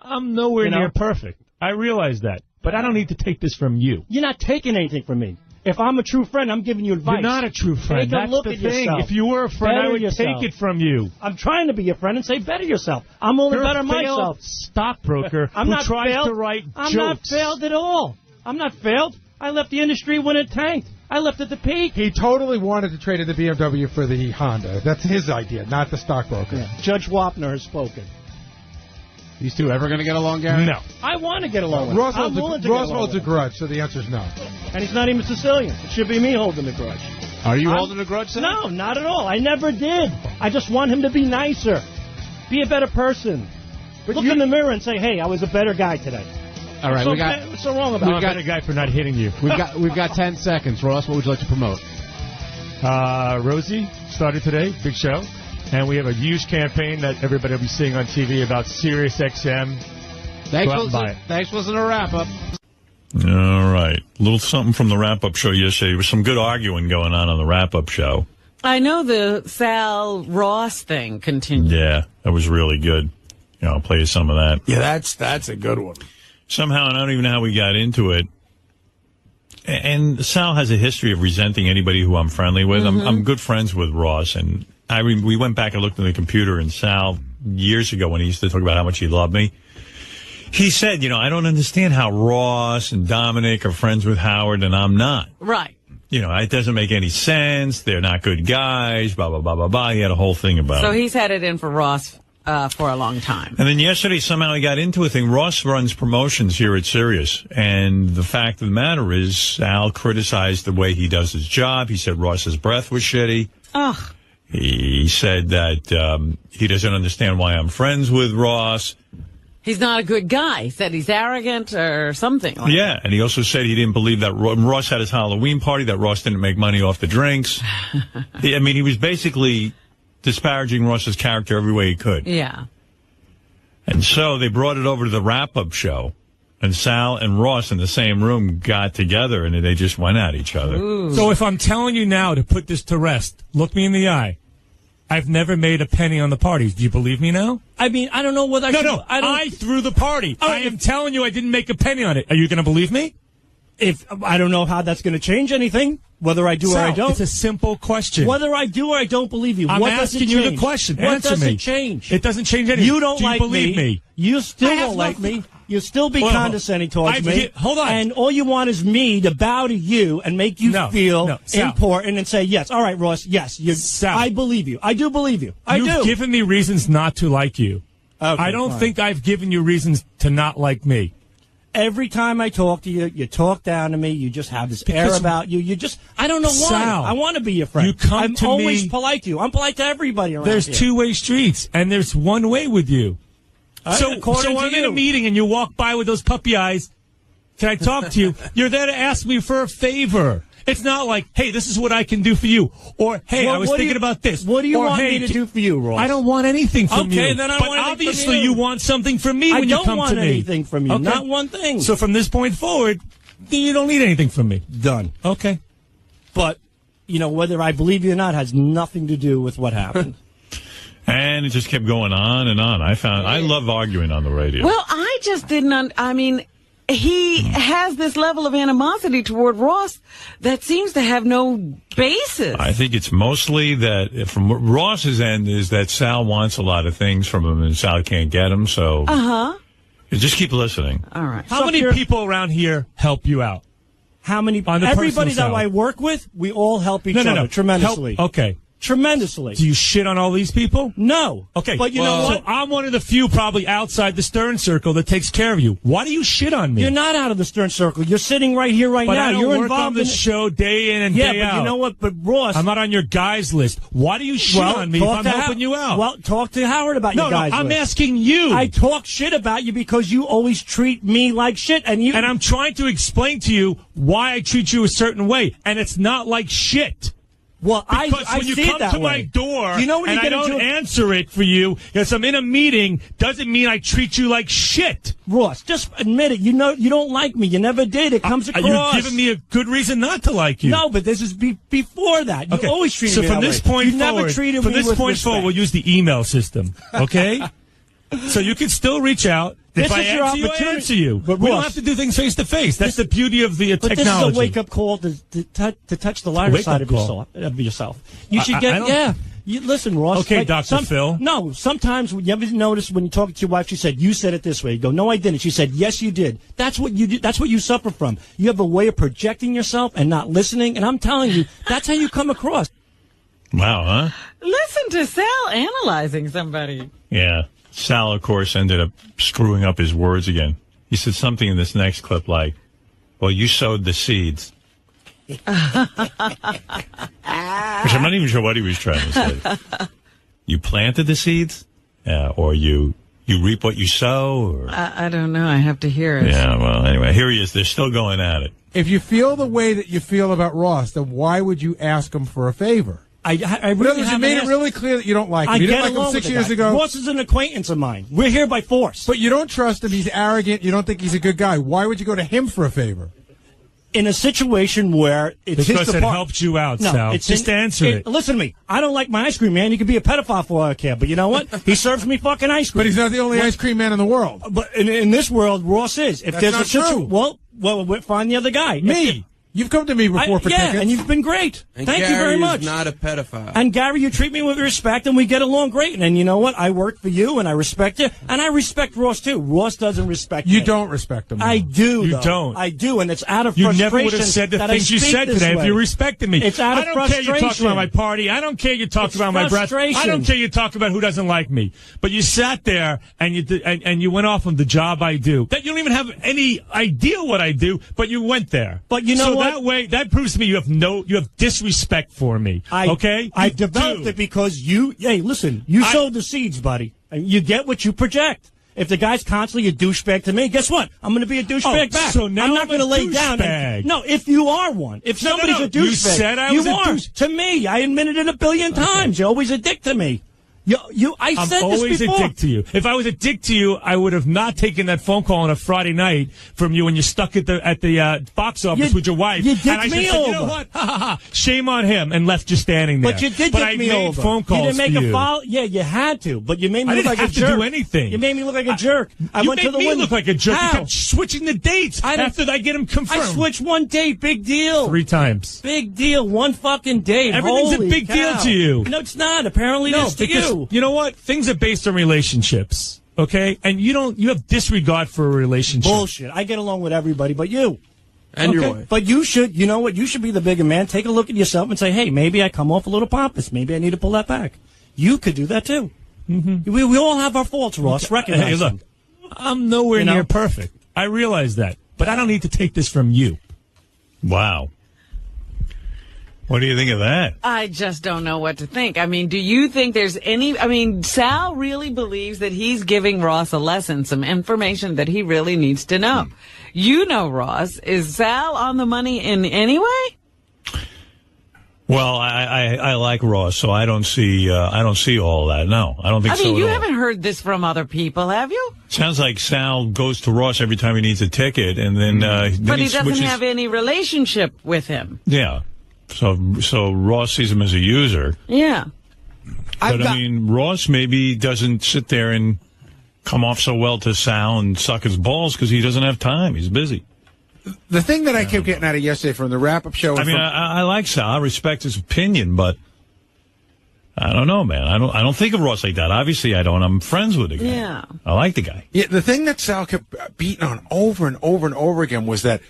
I'm nowhere near perfect. I realize that. But I don't need to take this from you. You're not taking anything from me. If I'm a true friend, I'm giving you advice. You're not a true friend. Take a look at yourself. If you were a friend, I would take it from you. I'm trying to be your friend and say better yourself. I'm only better myself. Stockbroker who tries to write jokes. I'm not failed at all. I'm not failed. I left the industry when it tanked. I left at the peak. He totally wanted to trade in the BMW for the Honda. That's his idea, not the stockbroker. Yeah. Judge Wapner has spoken. These two ever going to get along, Gary? No. I want to get along with Ross him. Ross holds a grudge, so the answer is no. And he's not even Sicilian. It should be me holding the grudge. Are you holding a grudge, Sam? No, not at all. I never did. I just want him to be nicer. Be a better person. But look in the mirror and say, hey, I was a better guy today. All right, what's so wrong about it? We've got a guy for not hitting you. We've got 10 seconds. Ross, what would you like to promote? Rosie started today, big show. And we have a huge campaign that everybody will be seeing on TV about Sirius XM. Thanks for listening to Wrap Up. All right. A little something from the wrap-up show yesterday. There was some good arguing going on the wrap-up show. I know the Sal Ross thing continued. Yeah, that was really good. I'll play you some of that. Yeah, that's a good one. Somehow, and I don't even know how we got into it. And Sal has a history of resenting anybody who I'm friendly with. Mm-hmm. I'm good friends with Ross, and we went back and looked at the computer, and Sal, years ago when he used to talk about how much he loved me, he said, I don't understand how Ross and Dominic are friends with Howard and I'm not. Right. It doesn't make any sense. They're not good guys, blah, blah, blah, blah, blah. He had a whole thing about it. So he's had it in for Ross for a long time. And then yesterday, somehow he got into a thing. Ross runs promotions here at Sirius. And the fact of the matter is, Sal criticized the way he does his job. He said Ross's breath was shitty. Ugh. He said that he doesn't understand why I'm friends with Ross. He's not a good guy. He said he's arrogant or something like that. And he also said he didn't believe that Ross had his Halloween party, that Ross didn't make money off the drinks. He was basically disparaging Ross's character every way he could. Yeah. And so they brought it over to the wrap-up show. And Sal and Ross in the same room got together, and they just went at each other. Ooh. So if I'm telling you now to put this to rest, look me in the eye. I've never made a penny on the parties. Do you believe me now? I mean, I don't know whether I threw the party. I am telling you I didn't make a penny on it. Are you going to believe me? If I don't know how that's going to change anything, whether I do or I don't. It's a simple question. Whether I do or I don't believe you. I'm what asking you the question. What Answer does me. It change? It doesn't change anything. You don't like believe me. You still don't like me. You still be condescending towards me. Hold on. And all you want is me to bow to you and make you feel important and say, yes, all right, Ross, yes, I believe you. I do believe you. You've given me reasons not to like you. Okay, I don't think I've given you reasons to not like me. Every time I talk to you, you talk down to me. You just have this air about you. You just, I don't know why. Sal, I want to be your friend. I'm always polite to you. I'm polite to everybody around There's here. two-way streets, and there's one way with you. So if you're in a meeting and you walk by with those puppy eyes, can I talk to you? You're there to ask me for a favor. It's not like, hey, this is what I can do for you. Or, hey, I was thinking about this. What do you want me to do for you, Ross? I don't want anything from you. Okay, then I don't want anything obviously from you. you want something from me when you come to me. I don't want anything from you. Okay. Not one thing. So from this point forward, you don't need anything from me. Done. Okay. But, whether I believe you or not has nothing to do with what happened. And it just kept going on and on. I love arguing on the radio. Well, I just didn't. He has this level of animosity toward Ross that seems to have no basis. I think it's mostly that from Ross's end is that Sal wants a lot of things from him and Sal can't get them. So just keep listening. All right. How many people around here help you out? How many? Everybody that I work with, we all help each other tremendously. Okay. Tremendously. Do you shit on all these people? No. Okay. But you know what? So I'm one of the few probably outside the Stern Circle that takes care of you. Why do you shit on me? You're not out of the Stern Circle. You're sitting right here right now. I don't You're work involved on the show day in and day out. Yeah, but you know what? But Ross, I'm not on your guys list. Why do you shit on me if I'm helping you out? Well, talk to Howard about your guys list. I'm asking you. I talk shit about you because you always treat me like shit, and I'm trying to explain to you why I treat you a certain way, and it's not like shit. Well, because I when you see come it that to way. my door when and I don't answer it for you because I'm in a meeting, doesn't mean I treat you like shit. Ross, just admit it. You don't like me. You never did. It comes across. You've given me a good reason not to like you. No, but this is before that. You always treated me that way. So from this point forward, never treated me with respect. We'll use the email system, okay? So you can still reach out. If I answer you, I answer you. But we don't have to do things face to face. That's the beauty of the technology. But this is a wake-up call to touch the lighter side of yourself. You should listen, Ross. Okay, Dr. Phil. No, sometimes you ever notice when you talk to your wife, she said, you said it this way. You go, no, I didn't. She said, yes, you did. That's what you do. That's what you suffer from. You have a way of projecting yourself and not listening. And I'm telling you, that's how you come across. Wow, huh? Listen to Sal analyzing somebody. Yeah. Sal, of course, ended up screwing up his words again. He said something in this next clip like, well, you sowed the seeds. Which I'm not even sure what he was trying to say. You planted the seeds? Or you reap what you sow? Or... I don't know. I have to hear it. Yeah, well, anyway, here he is. They're still going at it. If you feel the way that you feel about Ross, then why would you ask him for a favor? I really you made it really clear that you don't like him. You didn't like him 6 years ago. Ross is an acquaintance of mine. We're here by force. But you don't trust him. He's arrogant. You don't think he's a good guy. Why would you go to him for a favor? In a situation where it's because it helped you out, Sal. Just answer it. Listen to me. I don't like my ice cream man. You could be a pedophile for all I care. But you know what? He serves me fucking ice cream. But he's not the only ice cream man in the world. But in this world, Ross is. If That's there's not true. Well, we'll find the other guy. Me. You've come to me before for tickets. And you've been great. And Thank Gary you very much. Is not a pedophile. And Gary, you treat me with respect, and we get along great. And you know what? I work for you, and I respect you, and I respect Ross too. Ross doesn't respect me. You don't respect him. I do. You don't. I do, and it's out of frustration. You never would have said the things you said today if you respected me. It's out of frustration. I don't care you talked about my party. I don't care you talked about my breath. I don't care you talked about who doesn't like me. But you sat there and you went off on the job I do. That you don't even have any idea what I do, but you went there. But you know what? That proves to me you have disrespect for me. Okay? I developed it because you sowed the seeds, buddy. And you get what you project. If the guy's constantly a douchebag to me, guess what? I'm going to be a douchebag back. So now I'm not going to lay down. No, if you are one. If somebody's a douchebag. You said I was a douchebag. To me. I admitted it a billion times. You're always a dick to me. I said I'm always this before. a dick to you. If I was a dick to you, I would have not taken that phone call on a Friday night from you when you're stuck at the box office with your wife. You dicked and I me said, over. you know what? Ha, ha, ha. Shame on him, and left just standing there. But you did but dick I me made over. phone calls you didn't make for a you. follow. Yeah, you had to, but you made me I look didn't like have a to jerk. do anything. You made me look like a jerk. I you went made to the me window. look like a jerk. How? You kept switching the dates after I get him confirmed. I switched one date. Big deal. 3 times. Big deal. One fucking date. Everything's Holy a big cow. deal to you. No, it's not. Apparently, it is to because you. You know what? Things are based on relationships. Okay, and you have disregard for a relationship. Bullshit. I get along with everybody, but you. And your wife. But you should, you know what? You should be the bigger man. Take a look at yourself and say, hey, maybe I come off a little pompous. Maybe I need to pull that back. You could do that too. Mm-hmm. We all have our faults, Ross. Recognize Hey, look, them. I'm nowhere near perfect. I realize that, but I don't need to take this from you. Wow. What do you think of that? I just don't know what to think. I mean, do you think there's any... I mean, Sal really believes that he's giving Ross a lesson, some information that he really needs to know. You know, Ross, is Sal on the money in any way? Well, I like Ross, so I don't see all that. No, I don't think so. I mean, at you all. haven't heard this from other people, have you? Sounds like Sal goes to Ross every time he needs a ticket, and then But he doesn't switches. have any relationship with him. Yeah. So Ross sees him as a user. Yeah. But I mean, Ross maybe doesn't sit there and come off so well to Sal and suck his balls because he doesn't have time. He's busy. The thing that I kept getting out of yesterday from the wrap-up show... I mean, I like Sal. I respect his opinion, but I don't know, man. I don't think of Ross like that. Obviously, I don't. I'm friends with the guy. Yeah. I like the guy. Yeah, the thing that Sal kept beating on over and over and over again was that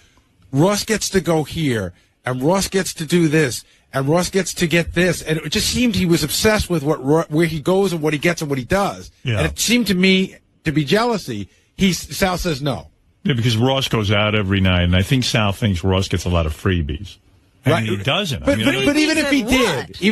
Ross gets to go here, and Ross gets to do this, and Ross gets to get this, and it just seemed he was obsessed with where he goes and what he gets and what he does. Yeah. And it seemed to me to be jealousy. Sal says no. Yeah, because Ross goes out every night, and I think Sal thinks Ross gets a lot of freebies. And Right. he doesn't. But even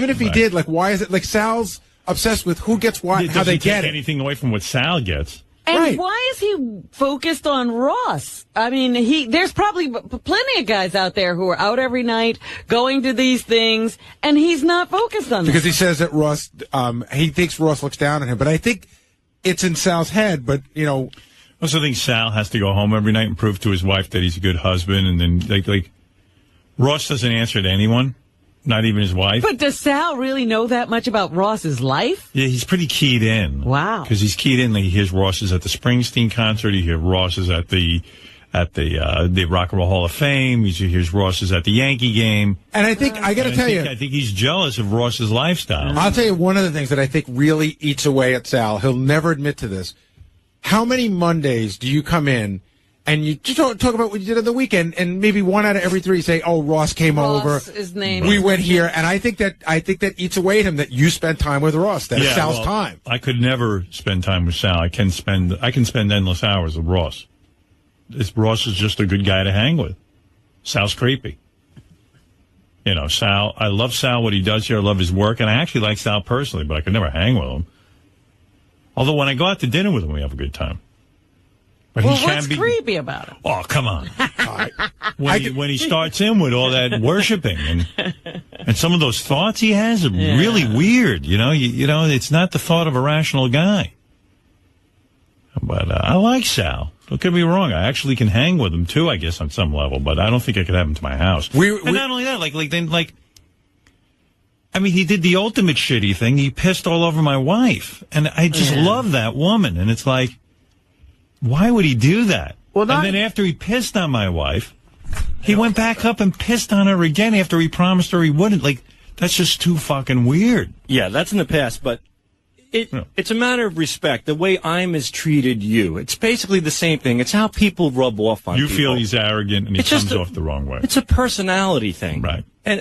if he did, like, why is it like Sal's obsessed with who gets what, It how they doesn't take get it? anything away from what Sal gets. And why is he focused on Ross? I mean, there's probably plenty of guys out there who are out every night going to these things, and he's not focused on Because them. he says that Ross, he thinks Ross looks down on him. But I think it's in Sal's head. But, you know. I also think Sal has to go home every night and prove to his wife that he's a good husband. And then, like Ross doesn't answer to anyone, not even his wife. But does Sal really know that much about Ross's life? Yeah, he's pretty keyed in. Wow. Because he's keyed in. Like, he hears Ross is at the Springsteen concert. He hears Ross is at the Rock and Roll Hall of Fame. He hears Ross is at the Yankee game. And I think, I got to tell you. I think he's jealous of Ross's lifestyle. I'll tell you one of the things that I think really eats away at Sal. He'll never admit to this. How many Mondays do you come in and you just talk about what you did on the weekend, and maybe 1 out of every 3 say, "Oh, Ross came over. His name. We went here," and I think that eats away at him that you spent time with Ross. That's Sal's time. I could never spend time with Sal. I can spend endless hours with Ross. Ross is just a good guy to hang with. Sal's creepy. You know, Sal. I love Sal, what he does here. I love his work, and I actually like Sal personally, but I could never hang with him. Although when I go out to dinner with him, we have a good time. But Well, he can what's be creepy about it? Oh, come on. When he starts in with all that worshiping and some of those thoughts he has are really weird. You know, it's not the thought of a rational guy. But I like Sal. Don't get me wrong. I actually can hang with him too, I guess, on some level. But I don't think I could have him to my house. And not only that, I mean, he did the ultimate shitty thing. He pissed all over my wife. And I just love that woman. And it's like, why would he do that? And then after he pissed on my wife, he went back up and pissed on her again after he promised her he wouldn't. Like, that's just too fucking weird. Yeah, that's in the past, but it's a matter of respect. The way I'm has treated you. It's basically the same thing. It's how people rub off on You people. feel he's arrogant and he comes off the wrong way. It's a personality thing. Right. And